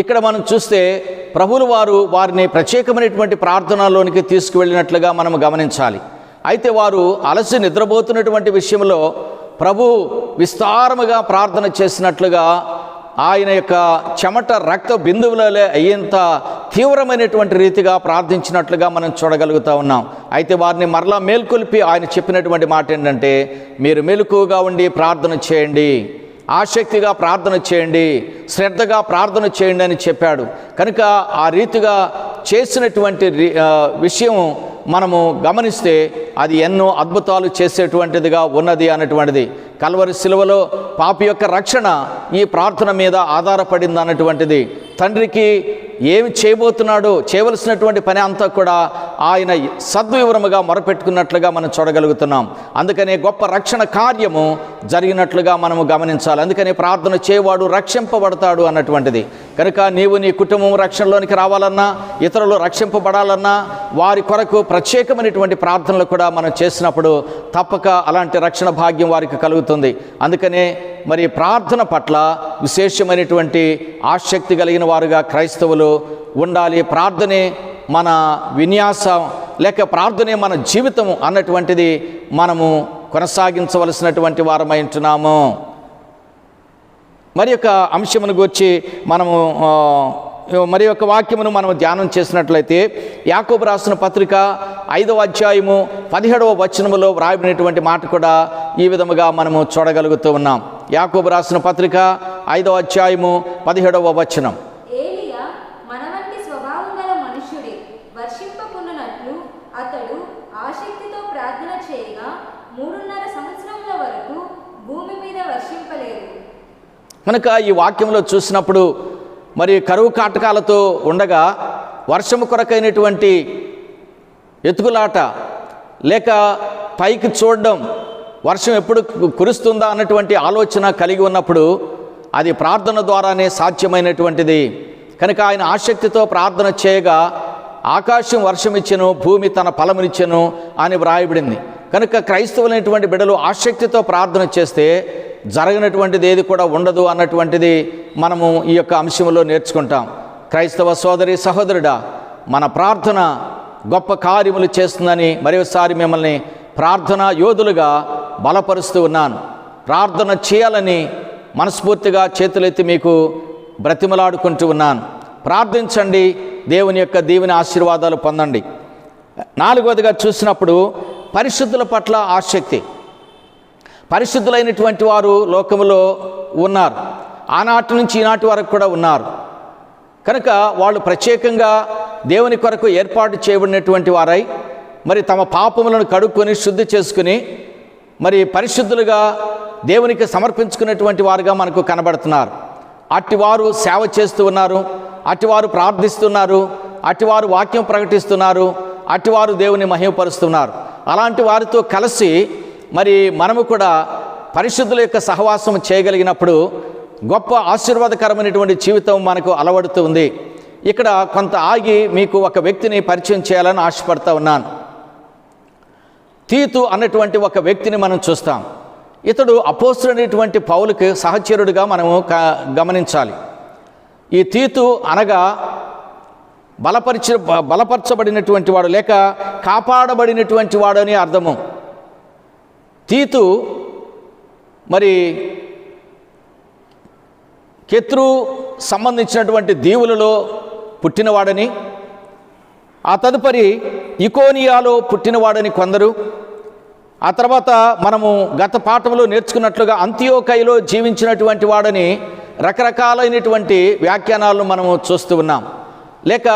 ఇక్కడ మనం చూస్తే ప్రభువులు వారు వారిని ప్రత్యేకమైనటువంటి ప్రార్థనలోనికి తీసుకువెళ్ళినట్లుగా మనం గమనించాలి. అయితే వారు అలసి నిద్రపోతున్నటువంటి విషయంలో ప్రభు విస్తారముగా ప్రార్థన చేసినట్లుగా ఆయన యొక్క చెమట రక్త బిందువులలో అయ్యేంత తీవ్రమైనటువంటి రీతిగా ప్రార్థించినట్లుగా మనం చూడగలుగుతూ ఉన్నాం. అయితే వారిని మరలా మేల్కొల్పి ఆయన చెప్పినటువంటి మాట ఏంటంటే, మీరు మెలకువగా ఉండి ప్రార్థన చేయండి, ఆసక్తిగా ప్రార్థన చేయండి, శ్రద్ధగా ప్రార్థన చేయండి అని చెప్పాడు. కనుక ఆ రీతిగా చేసినటువంటి విషయం మనము గమనిస్తే అది ఎన్నో అద్భుతాలు చేసేటువంటిదిగా ఉన్నది అన్నటువంటిది. కల్వరి శిలువలో పాపి యొక్క రక్షణ ఈ ప్రార్థన మీద ఆధారపడింది అన్నటువంటిది. తండ్రికి ఏమి చేయబోతున్నాడో చేయవలసినటువంటి పని అంతా కూడా ఆయన సద్వివరముగా మొరపెట్టుకున్నట్లుగా మనం చూడగలుగుతున్నాం. అందుకనే గొప్ప రక్షణ కార్యము జరిగినట్లుగా మనము గమనించాలి. అందుకని ప్రార్థన చేయవాడు రక్షింపబడతాడు అన్నటువంటిది. కనుక నీవు నీ కుటుంబం రక్షణలోనికి రావాలన్నా, ఇతరులు రక్షింపబడాలన్నా వారి కొరకు ప్రత్యేకమైనటువంటి ప్రార్థనలు కూడా మనం చేసినప్పుడు తప్పక అలాంటి రక్షణ భాగ్యం వారికి కలుగుతుంది. అందుకనే మరి ప్రార్థన పట్ల విశేషమైనటువంటి ఆసక్తి కలిగిన వారుగా క్రైస్తవులు ఉండాలి. ప్రార్థనే మన విన్యాసం లేక ప్రార్థనే మన జీవితం అన్నటువంటిది మనము కొనసాగించవలసినటువంటి వారమై ఉంటున్నాము. మరి యొక్క అంశమును గురించి మనము మరి యొక్క వాక్యమును మనం ధ్యానం చేసినట్లయితే యాకోబు రాసిన పత్రిక 5వ అధ్యాయము 17వ వచనములో వ్రాయబడినటువంటి మాట కూడా ఈ విధముగా మనము చూడగలుగుతూ ఉన్నాం. యాకోబు రాసిన పత్రిక 5వ అధ్యాయము 17వ వచనం. ఏలియా మనవంటి స్వభావం గల మనుష్యుడే, వర్షింపకున్నట్లు అతడు ఆసక్తితో ప్రార్థన చేయగా 3.5 సంవత్సరముల వరకు భూమి మీద వర్షింపలేదు. కనుక ఈ వాక్యంలో చూసినప్పుడు మరి కరువు కాటకాలతో ఉండగా వర్షము కొరకైనటువంటి ఎతుకులాట లేక పైకి చూడడం, వర్షం ఎప్పుడు కురుస్తుందా అన్నటువంటి ఆలోచన కలిగి ఉన్నప్పుడు అది ప్రార్థన ద్వారానే సాధ్యమైనటువంటిది. కనుక ఆయన ఆసక్తితో ప్రార్థన చేయగా ఆకాశం వర్షమిచ్చెను, భూమి తన ఫలమునిచ్చెను అని వ్రాయబడింది. కనుక క్రైస్తవులైనటువంటి బిడ్డలు ఆసక్తితో ప్రార్థన చేస్తే జరగనటువంటిది ఏది కూడా ఉండదు అన్నటువంటిది మనము ఈ యొక్క అంశంలో నేర్చుకుంటాం. క్రైస్తవ సోదరి సహోదరుడా, మన ప్రార్థన గొప్ప కార్యములు చేస్తుందని మరోసారి మిమ్మల్ని ప్రార్థనా యోధులుగా బలపరుస్తూ ఉన్నాను. ప్రార్థన చేయాలని మనస్ఫూర్తిగా చేతులెత్తి మీకు బ్రతిమలాడుకుంటూ ఉన్నాను. ప్రార్థించండి, దేవుని యొక్క దీవెన ఆశీర్వాదాలు పొందండి. 4వదిగా చూసినప్పుడు పరిశుద్ధుల పట్ల ఆసక్తి. పరిశుద్ధులైనటువంటి వారు లోకములో ఉన్నారు, ఆనాటి నుంచి ఈనాటి వరకు కూడా ఉన్నారు. కనుక వాళ్ళు ప్రత్యేకంగా దేవుని కొరకు ఏర్పాటు చేయబడినటువంటి వారై మరి తమ పాపములను కడుక్కొని శుద్ధి చేసుకుని మరి పరిశుద్ధులుగా దేవునికి సమర్పించుకున్నటువంటి వారుగా మనకు కనబడుతున్నారు. అట్టివారు సేవ చేస్తూ ఉన్నారు, అట్టివారు ప్రార్థిస్తున్నారు, అట్టివారు వాక్యం ప్రకటిస్తున్నారు, అట్టివారు దేవుని మహిమపరుస్తున్నారు. అలాంటి వారితో కలిసి మరి మనము కూడా పరిశుద్ధుల యొక్క సహవాసం చేయగలిగినప్పుడు గొప్ప ఆశీర్వాదకరమైనటువంటి జీవితం మనకు అలవడుతుంది. ఇక్కడ కొంత ఆగి మీకు ఒక వ్యక్తిని పరిచయం చేయాలని ఆశపడతా ఉన్నాను. తీతు అన్నటువంటి ఒక వ్యక్తిని మనం చూస్తాం. ఇతడు అపోస్తలుడైనటువంటి పౌలుకి సహచరుడిగా మనము గమనించాలి. ఈ తీతు అనగా బలపరచబడినటువంటి వాడు లేక కాపాడబడినటువంటి వాడు అని అర్థము. తీతు మరి కెత్రు సంబంధించినటువంటి దీవులలో పుట్టినవాడని, ఆ తదుపరి ఇకోనియాలో పుట్టినవాడని కొందరు, ఆ తర్వాత మనము గత పాఠంలో నేర్చుకున్నట్లుగా అంతియోకయలో జీవించినటువంటి వాడని రకరకాలైనటువంటి వ్యాఖ్యానాలను మనము చూస్తూ ఉన్నాం. లేక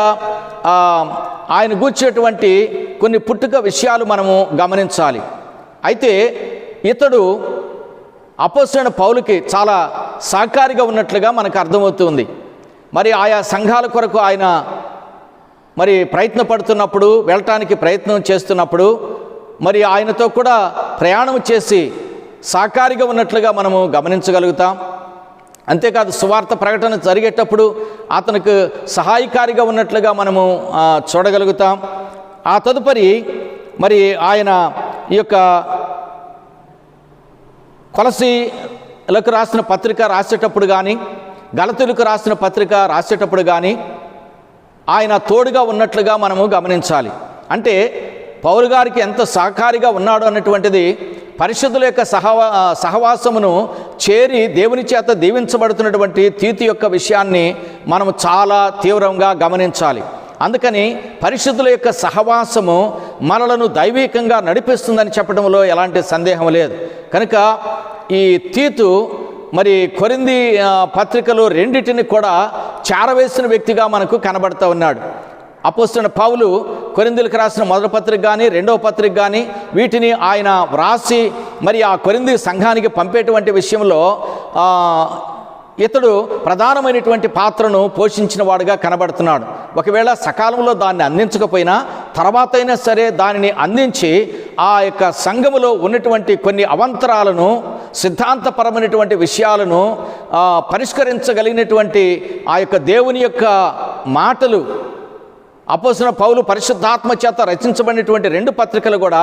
ఆయన గూర్చినటువంటి కొన్ని పుట్టుక విషయాలు మనము గమనించాలి. అయితే ఇతడు అపోస్తలుడైన పౌలుకి చాలా సహకారిగా ఉన్నట్లుగా మనకు అర్థమవుతుంది. మరి ఆయా సంఘాల కొరకు ఆయన మరి ప్రయత్నపడుతున్నప్పుడు, వెళ్ళటానికి ప్రయత్నం చేస్తున్నప్పుడు మరి ఆయనతో కూడా ప్రయాణం చేసి సహకారిగా ఉన్నట్లుగా మనము గమనించగలుగుతాం. అంతేకాదు సువార్త ప్రకటన జరిగేటప్పుడు అతనికి సహాయకారిగా ఉన్నట్లుగా మనము చూడగలుగుతాం. ఆ తదుపరి మరి ఆయన ఈ యొక్క కొలసీలకు రాసిన పత్రిక రాసేటప్పుడు కానీ, గలతీయులకు రాసిన పత్రిక రాసేటప్పుడు కానీ ఆయన తోడుగా ఉన్నట్లుగా మనము గమనించాలి. అంటే పౌలు గారికి ఎంత సహకారిగా ఉన్నాడు అన్నటువంటిది పరిశుద్ధుల యొక్క సహవాసమును చేరి దేవుని చేత దీవించబడుతున్నటువంటి తీతు యొక్క విషయాన్ని మనము చాలా తీవ్రంగా గమనించాలి. అందుకని పరిశుద్ధుల యొక్క సహవాసము మనలను దైవికంగా నడిపిస్తుందని చెప్పడంలో ఎలాంటి సందేహం లేదు. కనుక ఈ తీతు మరి కొరింథీ పత్రికలు రెండిటిని కూడా చేరవేసిన వ్యక్తిగా మనకు కనబడుతూ ఉన్నాడు. అపోస్తలుడైన పౌలు కొరింథీలకు రాసిన మొదటి పత్రిక కానీ రెండవ పత్రిక కానీ వీటిని ఆయన వ్రాసి మరి ఆ కొరింథీ సంఘానికి పంపేటువంటి విషయంలో ఇతడు ప్రధానమైనటువంటి పాత్రను పోషించిన వాడుగా కనబడుతున్నాడు. ఒకవేళ సకాలంలో దాన్ని అందించకపోయినా తర్వాత అయినా సరే దానిని అందించి ఆ యొక్క సంఘములో ఉన్నటువంటి కొన్ని అవంతరాలను, సిద్ధాంతపరమైనటువంటి విషయాలను పరిష్కరించగలిగినటువంటి ఆ యొక్క దేవుని యొక్క మాటలు అపోస్తలుడైన పౌలు పరిశుద్ధాత్మ చేత రచించబడినటువంటి 2 పత్రికలు కూడా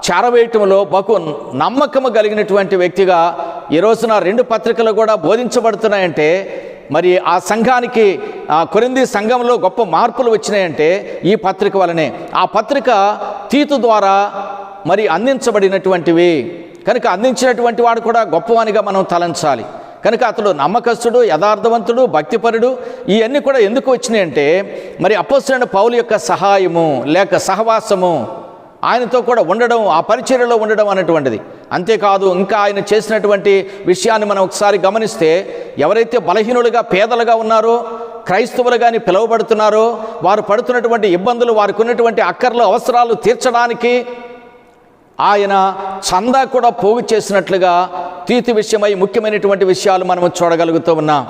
చేరవేయటంలో బహు నమ్మకము కలిగినటువంటి వ్యక్తిగా ఈ రోజున 2 పత్రికలు కూడా బోధించబడుతున్నాయంటే మరి ఆ సంఘానికి కొరింథీ సంఘంలో గొప్ప మార్పులు వచ్చినాయంటే ఈ పత్రిక వలనే. ఆ పత్రిక తీతు ద్వారా మరి అందించబడినటువంటివి కనుక అందించినటువంటి వాడు కూడా గొప్పవానిగా మనం తలంచాలి. కనుక అతడు నమ్మకస్తుడు, యథార్థవంతుడు, భక్తిపరుడు. ఇవన్నీ కూడా ఎందుకు వచ్చినాయంటే మరి అపోస్తలుడైన పౌలు యొక్క సహాయము లేక సహవాసము, ఆయనతో కూడా ఉండడం, ఆ పరిచర్యలో ఉండడం అనేటువంటిది. అంతేకాదు ఇంకా ఆయన చేసినటువంటి విషయాన్ని మనం ఒకసారి గమనిస్తే ఎవరైతే బలహీనులుగా పేదలుగా ఉన్నారో, క్రైస్తవులు కానీ పిలువబడుతున్నారో వారు పడుతున్నటువంటి ఇబ్బందులు, వారికి ఉన్నటువంటి అక్కర్లు, అవసరాలు తీర్చడానికి ఆయన చందా కూడా పోగు చేసినట్లుగా తీతు విషయమై ముఖ్యమైనటువంటి విషయాలు మనము చూడగలుగుతూ ఉన్నాం.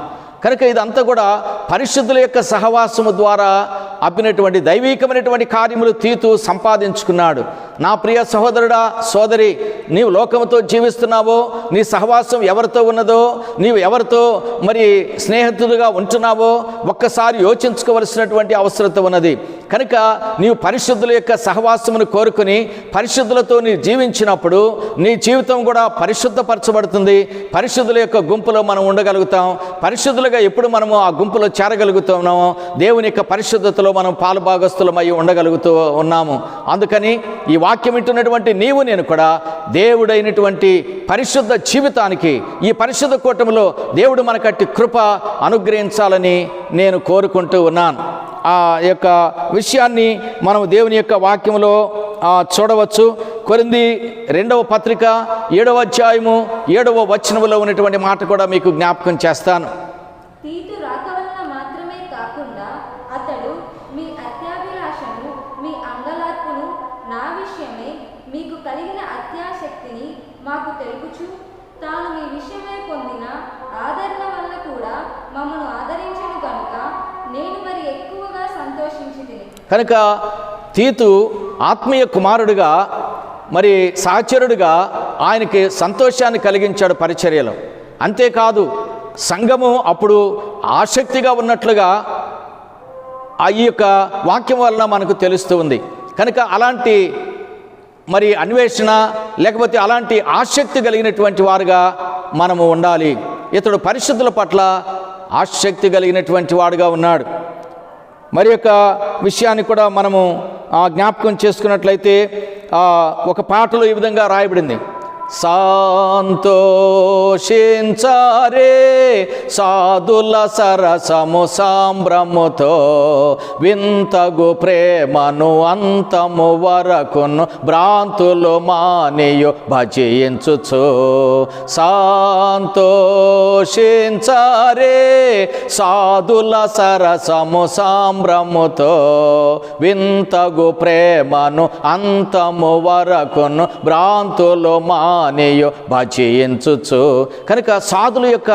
కనుక ఇదంతా కూడా పరిశుద్ధుల యొక్క సహవాసము ద్వారా అబ్బినటువంటి దైవీకమైనటువంటి కార్యములు తీతు సంపాదించుకున్నాడు. నా ప్రియ సహోదరుడా, సోదరి, నీవు లోకముతో జీవిస్తున్నావో, నీ సహవాసం ఎవరితో ఉన్నదో, నీవు ఎవరితో మరి స్నేహితులుగా ఉంటున్నావో ఒక్కసారి యోచించుకోవలసినటువంటి అవసరత ఉన్నది. కనుక నీవు పరిశుద్ధుల యొక్క సహవాసమును కోరుకుని పరిశుద్ధులతో నీ జీవించినప్పుడు నీ జీవితం కూడా పరిశుద్ధపరచబడుతుంది. పరిశుద్ధుల యొక్క గుంపులో మనం ఉండగలుగుతాం. పరిశుద్ధులుగా ఎప్పుడు మనము ఆ గుంపులో చేరగలుగుతున్నామో దేవుని యొక్క పరిశుద్ధతలో మనం పాలుభాగస్తులమై ఉండగలుగుతూ ఉన్నాము. అందుకని ఈ వాక్యం వింటున్నటువంటి నీవు నేను కూడా దేవుడైనటువంటి పరిశుద్ధ జీవితానికి ఈ పరిశుద్ధ కూటమిలో దేవుడు మనకట్టి కృప అనుగ్రహించాలని నేను కోరుకుంటూ ఉన్నాను. ఆ యొక్క విషయాన్ని మనం దేవుని యొక్క వాక్యంలో చూడవచ్చు. కొరింథీ 2వ పత్రిక 7వ అధ్యాయము 7వ వచనములో ఉన్నటువంటి మాట కూడా మీకు జ్ఞాపకం చేస్తాను. తీతు రాక వలన మాత్రమే కాకుండా అతడు మీ అత్యాభిలాషను, మీ అంగలార్పును, నా విషయమే మీకు కలిగిన అత్యాసక్తిని మాకు తెలుపుచు తాను మీ విషయమై పొందిన ఆదరణ వల్ల కూడా మమ్మను ఆదరించను కనుక నేను మరి ఎక్కువగా సంతోషించితిని. కనుక తీతు ఆత్మీయ కుమారుడిగా మరి సహచరుడిగా ఆయనకి సంతోషాన్ని కలిగించాడు పరిచర్యలో. అంతేకాదు సంఘము అప్పుడు ఆసక్తిగా ఉన్నట్లుగా ఈ యొక్క వాక్యం వలన మనకు తెలుస్తూ ఉంది. కనుక అలాంటి మరి అన్వేషణ లేకపోతే అలాంటి ఆసక్తి కలిగినటువంటి వారుగా మనము ఉండాలి. ఇతడు పరిశుద్ధుల పట్ల ఆసక్తి కలిగినటువంటి వాడుగా ఉన్నాడు. మరి యొక్క విషయాన్ని కూడా మనము జ్ఞాపకం చేసుకున్నట్లయితే ఒక పాటలో ఈ విధంగా రాయబడింది: సంతోషించరే సాధుల సరసము సాంబ్రముతో వింతగు ప్రేమను అంతము వరకును భ్రాంతులు మానియు భజించుచు. సంతోషించరే సాధుల సరసము సాంబ్రముతో వింతగు ప్రేమను అంతము వరకును భ్రాంతులు మానేయో భజించుచు. కనుక సాధుల యొక్క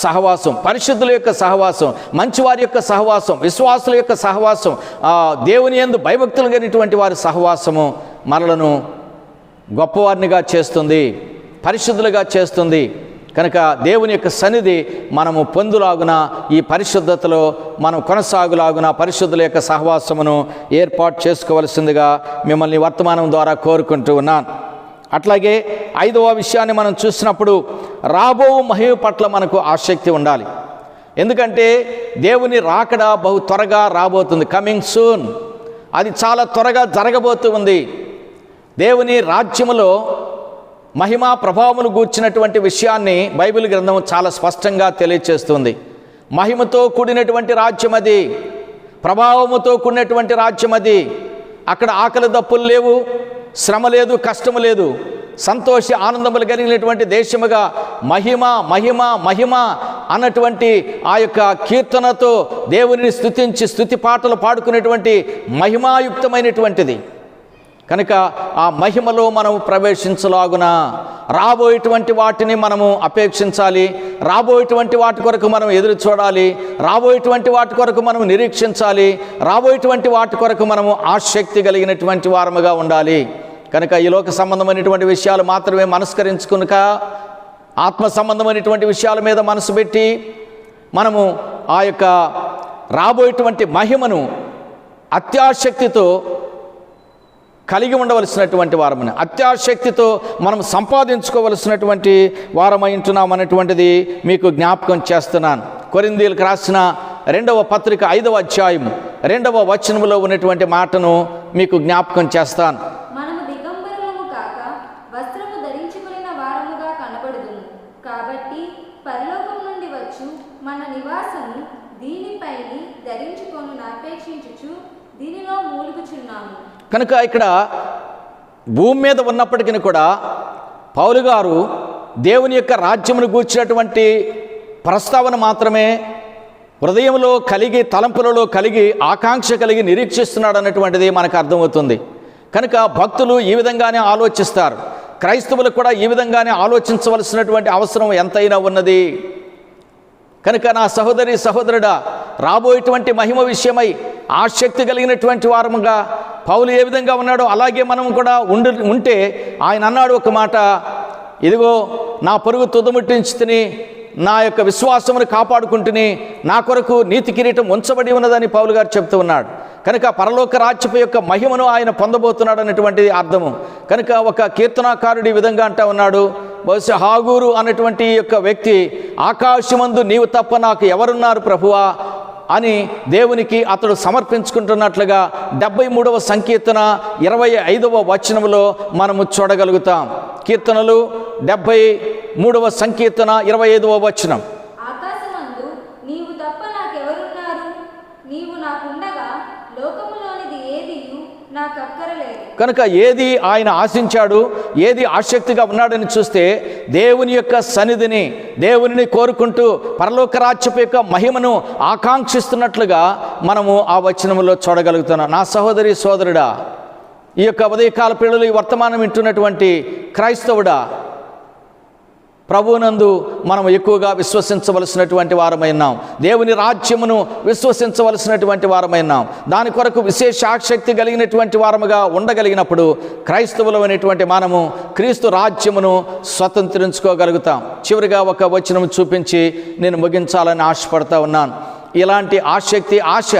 సహవాసం, పరిశుద్ధుల యొక్క సహవాసం, మంచివారి యొక్క సహవాసం, విశ్వాసుల యొక్క సహవాసం, దేవుని యందు భయభక్తులు కలిగినటువంటి వారి సహవాసము మనలను గొప్పవారినిగా చేస్తుంది, పరిశుద్ధులుగా చేస్తుంది. కనుక దేవుని యొక్క సన్నిధి మనము పొందులాగున, ఈ పరిశుద్ధతలో మనం కొనసాగులాగున పరిశుద్ధుల యొక్క సహవాసమును ఏర్పాటు చేసుకోవలసిందిగా మిమ్మల్ని వర్తమానం ద్వారా కోరుకుంటూ ఉన్నాను. అట్లాగే 5వ విషయాన్ని మనం చూసినప్పుడు రాబో మహిమ పట్ల మనకు ఆసక్తి ఉండాలి. ఎందుకంటే దేవుని రాకడ బహు త్వరగా రాబోతుంది, కమింగ్ సూన్. అది చాలా త్వరగా జరగబోతూ ఉంది. దేవుని రాజ్యములో మహిమా ప్రభావమును గూర్చినటువంటి విషయాన్ని బైబిల్ గ్రంథం చాలా స్పష్టంగా తెలియచేస్తుంది. మహిమతో కూడినటువంటి రాజ్యం అది, ప్రభావముతో కూడినటువంటి రాజ్యం అది. అక్కడ ఆకలి దప్పులు లేవు, శ్రమ లేదు, కష్టము లేదు, సంతోష ఆనందములు కలిగినటువంటి దేశముగా మహిమ మహిమ మహిమ అన్నటువంటి ఆ యొక్క కీర్తనతో దేవునిని స్తుతించి స్తుతి పాటలు పాడుకునేటువంటి మహిమాయుక్తమైనటువంటిది. కనుక ఆ మహిమలో మనం ప్రవేశించలాగున రాబోయేటువంటి వాటిని మనము అపేక్షించాలి, రాబోయేటువంటి వాటి కొరకు మనం ఎదురు చూడాలి, రాబోయేటువంటి వాటి కొరకు మనం నిరీక్షించాలి, రాబోయేటువంటి వాటి కొరకు మనము ఆసక్తి కలిగినటువంటి వారముగా ఉండాలి. కనుక ఈ లోక సంబంధమైనటువంటి విషయాలు మాత్రమే మనస్కరించుకునుక ఆత్మ సంబంధమైనటువంటి విషయాల మీద మనసు పెట్టి మనము ఆ యొక్క రాబోయేటువంటి మహిమను అత్యాసక్తితో కలిగి ఉండవలసినటువంటి వారమని, అత్యాసక్తితో మనం సంపాదించుకోవలసినటువంటి వారమై ఉంటున్నాం అనేటువంటిది మీకు జ్ఞాపకం చేస్తున్నాను. కొరింథీయులకు రాసిన 2వ పత్రిక 5వ అధ్యాయం 2వ వచనములో ఉన్నటువంటి మాటను మీకు జ్ఞాపకం చేస్తాను. మనము దిగంబరులము కాక వస్త్రము ధరించుకున్న వారముగా కనబడుదుము. కాబట్టి పరలోకం నుండి వచ్చు మన నివాసము దీనిపైని ధరించుకొను అపేక్షించుచు దీనిలో మూలుగుచున్నాము. కనుక ఇక్కడ భూమి మీద ఉన్నప్పటికీ కూడా పౌలు గారు దేవుని యొక్క రాజ్యమును గూర్చినటువంటి ప్రస్తావన మాత్రమే హృదయంలో కలిగి, తలంపులలో కలిగి, ఆకాంక్ష కలిగి నిరీక్షిస్తున్నాడు అన్నటువంటిది మనకు అర్థమవుతుంది. కనుక భక్తులు ఈ విధంగానే ఆలోచిస్తారు, క్రైస్తవులు కూడా ఈ విధంగానే ఆలోచించవలసినటువంటి అవసరం ఎంతైనా ఉన్నది. కనుక నా సహోదరి సహోదరుడా, రాబోయేటువంటి మహిమ విషయమై ఆసక్తి కలిగినటువంటి వారముగా పౌలు ఏ విధంగా ఉన్నాడో అలాగే మనం కూడా ఉంటే ఆయన అన్నాడు ఒక మాట, ఇదిగో నా పరుగు తుదముట్టించుకుని నా యొక్క విశ్వాసమును కాపాడుకుంటుని నా కొరకు నీతి కిరీటం ఉంచబడి ఉన్నదని పౌలు గారు చెప్తూ ఉన్నాడు. కనుక పరలోక రాజ్యపు యొక్క మహిమను ఆయన పొందబోతున్నాడు అనేటువంటిది అర్థము. కనుక ఒక కీర్తనాకారుడు ఈ విధంగా అంటా ఉన్నాడు, బహుశా హాగూరు అన్నటువంటి యొక్క వ్యక్తి ఆకాశమందు నీవు తప్ప నాకు ఎవరున్నారు ప్రభువా అని దేవునికి అతడు సమర్పించుకుంటున్నట్లుగా 73వ సంకీర్తన 25వ వచనములో మనము చూడగలుగుతాం. కీర్తనలు 73వ సంకీర్తన 25వ వచనం. ఆకాశమందు నీవు తప్ప నాకెవరున్నారు, నీవు నాకుండగా లోకములోనిది ఏదియు నాకు అక్కరలేదు. కనుక ఏది ఆయన ఆశించాడు, ఏది ఆసక్తిగా ఉన్నాడని చూస్తే దేవుని యొక్క సన్నిధిని, దేవునిని కోరుకుంటూ పరలోక రాజ్యపు యొక్క మహిమను ఆకాంక్షిస్తున్నట్లుగా మనము ఆ వచనములో చూడగలుగుతున్నాం. నా సహోదరి సోదరుడా, ఈ యొక్క ఉదయకాల పిల్లలు ఈ వర్తమానం వింటున్నటువంటి క్రైస్తవుడా, ప్రభువునందు మనం ఎక్కువగా విశ్వసించవలసినటువంటి వారమైనాం. దేవుని రాజ్యమును విశ్వసించవలసినటువంటి వారమైనాం. దాని కొరకు విశేష ఆసక్తి కలిగినటువంటి వారముగా ఉండగలిగినప్పుడు క్రైస్తవులమైనటువంటి మనము క్రీస్తు రాజ్యమును స్వతంత్రించుకోగలుగుతాం. చివరిగా ఒక వచనం చూపించి నేను ముగించాలని ఆశపడతా ఉన్నాను. ఇలాంటి ఆసక్తి, ఆశ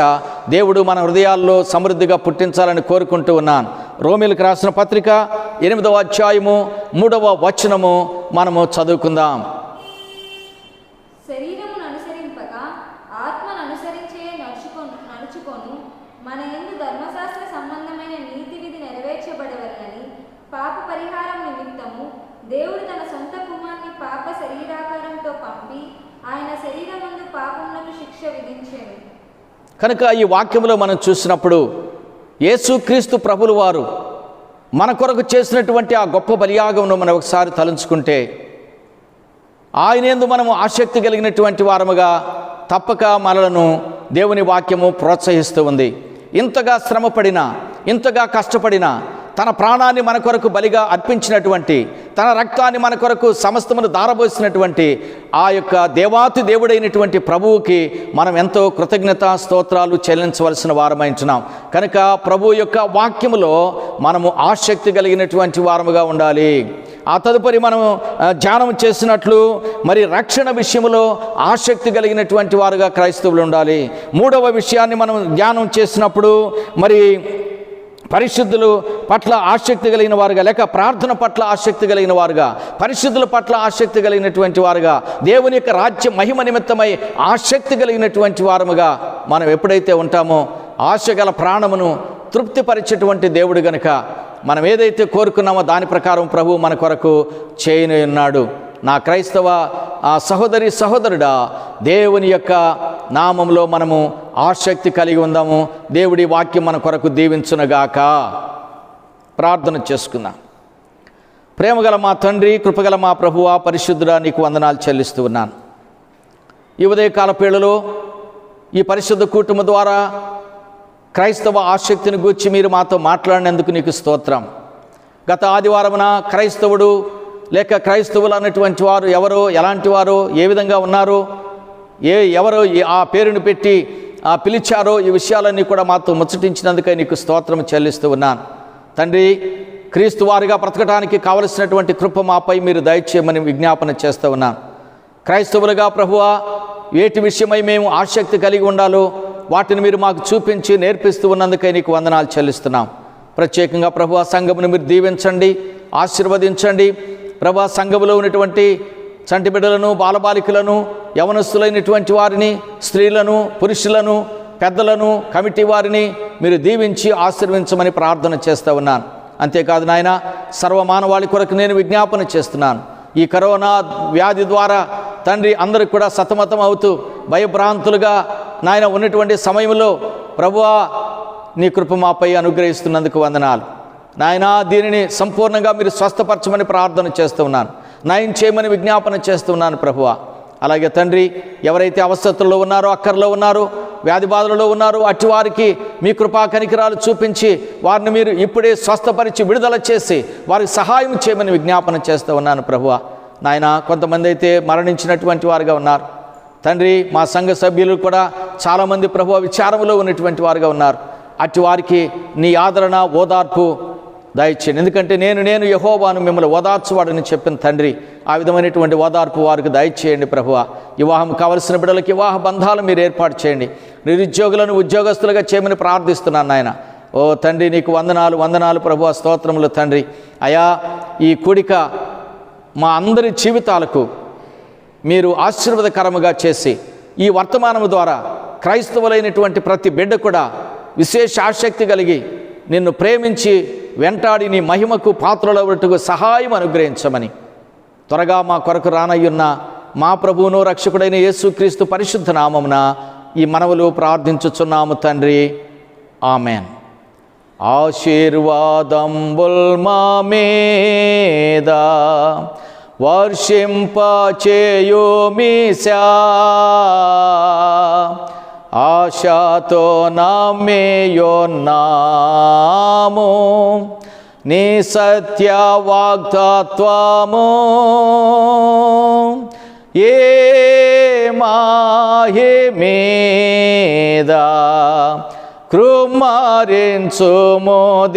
దేవుడు మన హృదయాల్లో సమృద్ధిగా పుట్టించాలని కోరుకుంటూ ఉన్నాను. రోమీలకు రాసిన పత్రిక 8వ అధ్యాయము 3వ వచనము మనము చదువుకుందాం. శరీరమును అనుసరింపక ఆత్మను అనుసరించే నడుచుకొను మన యందు ధర్మశాస్త్ర సంబంధమైన నీతి విధి నెరవేర్చబడవలనని పాప పరిహారం నిమిత్తము దేవుడు తన సొంత కుమారుని పాప శరీరాకారంతో పంపి ఆయన శరీరమందు పాపమునకు శిక్ష విధించెను. కనుక ఈ వాక్యములో మనం చూసినప్పుడు యేసుక్రీస్తు ప్రభులు వారు మన కొరకు చేసినటువంటి ఆ గొప్ప బలియాగమును మనం ఒకసారి తలంచుకుంటే ఆయనందు మనము ఆసక్తి కలిగినటువంటి వారముగా తప్పక మనలను దేవుని వాక్యము ప్రోత్సహిస్తూ ఉంది. ఇంతగా శ్రమపడినా, ఇంతగా కష్టపడినా, తన ప్రాణాన్ని మన కొరకు బలిగా అర్పించినటువంటి, తన రక్తాన్ని మన కొరకు సమస్తమును దారబోసినటువంటి ఆ యొక్క దేవాతి దేవుడైనటువంటి ప్రభువుకి మనం ఎంతో కృతజ్ఞతా స్తోత్రాలు చెల్లించవలసిన వారమైంటున్నాం. కనుక ప్రభు యొక్క వాక్యములో మనము ఆసక్తి కలిగినటువంటి వారముగా ఉండాలి. ఆ తదుపరి మనం ధ్యానం చేసినట్లు మరి రక్షణ విషయంలో ఆసక్తి కలిగినటువంటి వారుగా క్రైస్తవులు ఉండాలి. మూడవ విషయాన్ని మనం ధ్యానం చేసినప్పుడు మరి పరిశుద్ధుల పట్ల ఆసక్తి కలిగిన వారుగా, లేక ప్రార్థన పట్ల ఆసక్తి కలిగిన వారుగా, పరిశుద్ధుల పట్ల ఆసక్తి కలిగినటువంటి వారుగా, దేవుని యొక్క రాజ్య మహిమ నిమిత్తమై ఆసక్తి కలిగినటువంటి వారముగా మనం ఎప్పుడైతే ఉంటామో ఆశ గల ప్రాణమును తృప్తిపరిచేటువంటి దేవుడు గనుక మనం ఏదైతే కోరుకున్నామో దాని ప్రకారం ప్రభు మన కొరకు చేయని ఉన్నాడు. నా క్రైస్తవ సహోదరి సహోదరుడా, దేవుని యొక్క నామంలో మనము ఆసక్తి కలిగి ఉందాము. దేవుడి వాక్యం మన కొరకు దీవించునుగాక. ప్రార్థన చేసుకుందాం. ప్రేమగల మా తండ్రి, కృపగల మా ప్రభువా, పరిశుద్ధుడా, నీకు వందనాలు చెల్లిస్తూ ఉన్నాను. ఈ ఉదయకాల పేళలో ఈ పరిశుద్ధ కూటమి ద్వారా క్రైస్తవ ఆసక్తిని గూర్చి మీరు మాతో మాట్లాడినందుకు నీకు స్తోత్రం. గత ఆదివారమున క్రైస్తవుడు లేక క్రైస్తవులు అన్నటువంటి వారు ఎవరో, ఎలాంటి వారో, ఏ విధంగా ఉన్నారో, ఎవరో ఆ పేరును పెట్టి పిలిచారో, ఈ విషయాలన్నీ కూడా మాతో ముచ్చటించినందుకే నీకు స్తోత్రం చెల్లిస్తూ ఉన్నాను. తండ్రి, క్రీస్తు వారిగా బ్రతకడానికి కావలసినటువంటి కృప మాపై మీరు దయచేయమని విజ్ఞాపన చేస్తూ ఉన్నాను. క్రైస్తవులుగా ప్రభువా, వేటి విషయమై మేము ఆసక్తి కలిగి ఉండాలో వాటిని మీరు మాకు చూపించి నేర్పిస్తూ ఉన్నందుకై నీకు వందనాలు చెల్లిస్తున్నాం. ప్రత్యేకంగా ప్రభువా, సంఘమును మీరు దీవించండి, ఆశీర్వదించండి. ప్రభువా, సంఘములో ఉన్నటువంటి చంటి బిడ్డలను, బాలబాలికలను, యవనస్తులైనటువంటి వారిని, స్త్రీలను, పురుషులను, పెద్దలను, కమిటీ వారిని మీరు దీవించి ఆశీర్వించమని ప్రార్థన చేస్తూ ఉన్నాను. అంతేకాదు నాయన, సర్వమానవాళి కొరకు నేను విజ్ఞాపన చేస్తున్నాను. ఈ కరోనా వ్యాధి ద్వారా తండ్రి అందరికి కూడా సతమతం అవుతూ భయభ్రాంతులుగా నాయన ఉన్నటువంటి సమయంలో ప్రభువా, నీ కృప మాపై అనుగ్రహిస్తున్నందుకు వందనాలు. నాయన, దీనిని సంపూర్ణంగా మీరు స్వస్థపరచమని ప్రార్థన చేస్తూ ఉన్నాను. నయం చేయమని విజ్ఞాపన చేస్తున్నాను ప్రభువా. అలాగే తండ్రి, ఎవరైతే అవస్థతుల్లో ఉన్నారో, అక్కర్లో ఉన్నారో, వ్యాధి బాధలలో ఉన్నారో, అట్టి వారికి మీ కృపా కనికరాలు చూపించి వారిని మీరు ఇప్పుడే స్వస్థపరిచి విడుదల చేసి వారికి సహాయం చేయమని విజ్ఞాపన చేస్తూ ఉన్నాను ప్రభువా. నాయన, కొంతమంది అయితే మరణించినటువంటి వారుగా ఉన్నారు తండ్రి. మా సంఘ సభ్యులు కూడా చాలామంది ప్రభువా విచారంలో ఉన్నటువంటి వారుగా ఉన్నారు. అట్టి వారికి నీ ఆదరణ, ఓదార్పు దయచేయండి. ఎందుకంటే నేను యెహోవాను మిమ్మల్ని ఓదార్చువాడని చెప్పిన తండ్రి, ఆ విధమైనటువంటి ఓదార్పు వారికి దయచేయండి ప్రభువా. వివాహం కావలసిన బిడ్డలకి వివాహ బంధాలు మీరు ఏర్పాటు చేయండి. నిరుద్యోగులను ఉద్యోగస్తులుగా చేయమని ప్రార్థిస్తున్నాను నాయన. ఓ తండ్రి, నీకు వందనాలు ప్రభువా, స్తోత్రములు తండ్రి. అయా, ఈ కూడిక మా అందరి జీవితాలకు మీరు ఆశీర్వాదకరముగా చేసి ఈ వర్తమానము ద్వారా క్రైస్తవులైనటువంటి ప్రతి బిడ్డ కూడా విశేష ఆసక్తి కలిగి నిన్ను ప్రేమించి వెంటాడి నీ మహిమకు పాత్రలవుటకు సహాయం అనుగ్రహించమని త్వరగా మా కొరకు రానయ్యున్న మా ప్రభువును రక్షకుడైన యేసుక్రీస్తు పరిశుద్ధ నామమున ఈ మనవులు ప్రార్థించుచున్నాము తండ్రి. ఆమెన్. ఆశీర్వాదంబుల్ మా మీద వర్షింపచేయుమీశా, ఆశతో నమ్మియున్నాము నీ సత్య వాగ్దాత్వము. ఏ మాహి మీద కృమ్మరించుము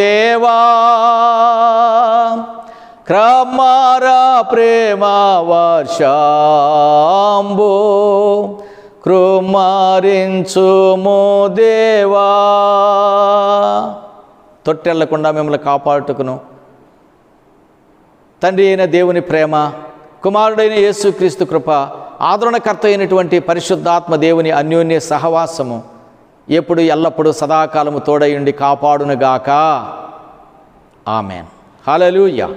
దేవా, క్రమర ప్రేమ వర్షంబు కృమ్మరించుము దేవా. తొట్టెళ్లకుండా మిమ్మల్ని కాపాడుటకును తండ్రి అయిన దేవుని ప్రేమ, కుమారుడైన యేసుక్రీస్తు కృప, ఆదరణకర్త అయినటువంటి పరిశుద్ధాత్మ దేవుని అన్యోన్య సహవాసము ఎప్పుడు ఎల్లప్పుడూ సదాకాలము తోడయుండి కాపాడునుగాక. ఆమెన్. హల్లెలూయా.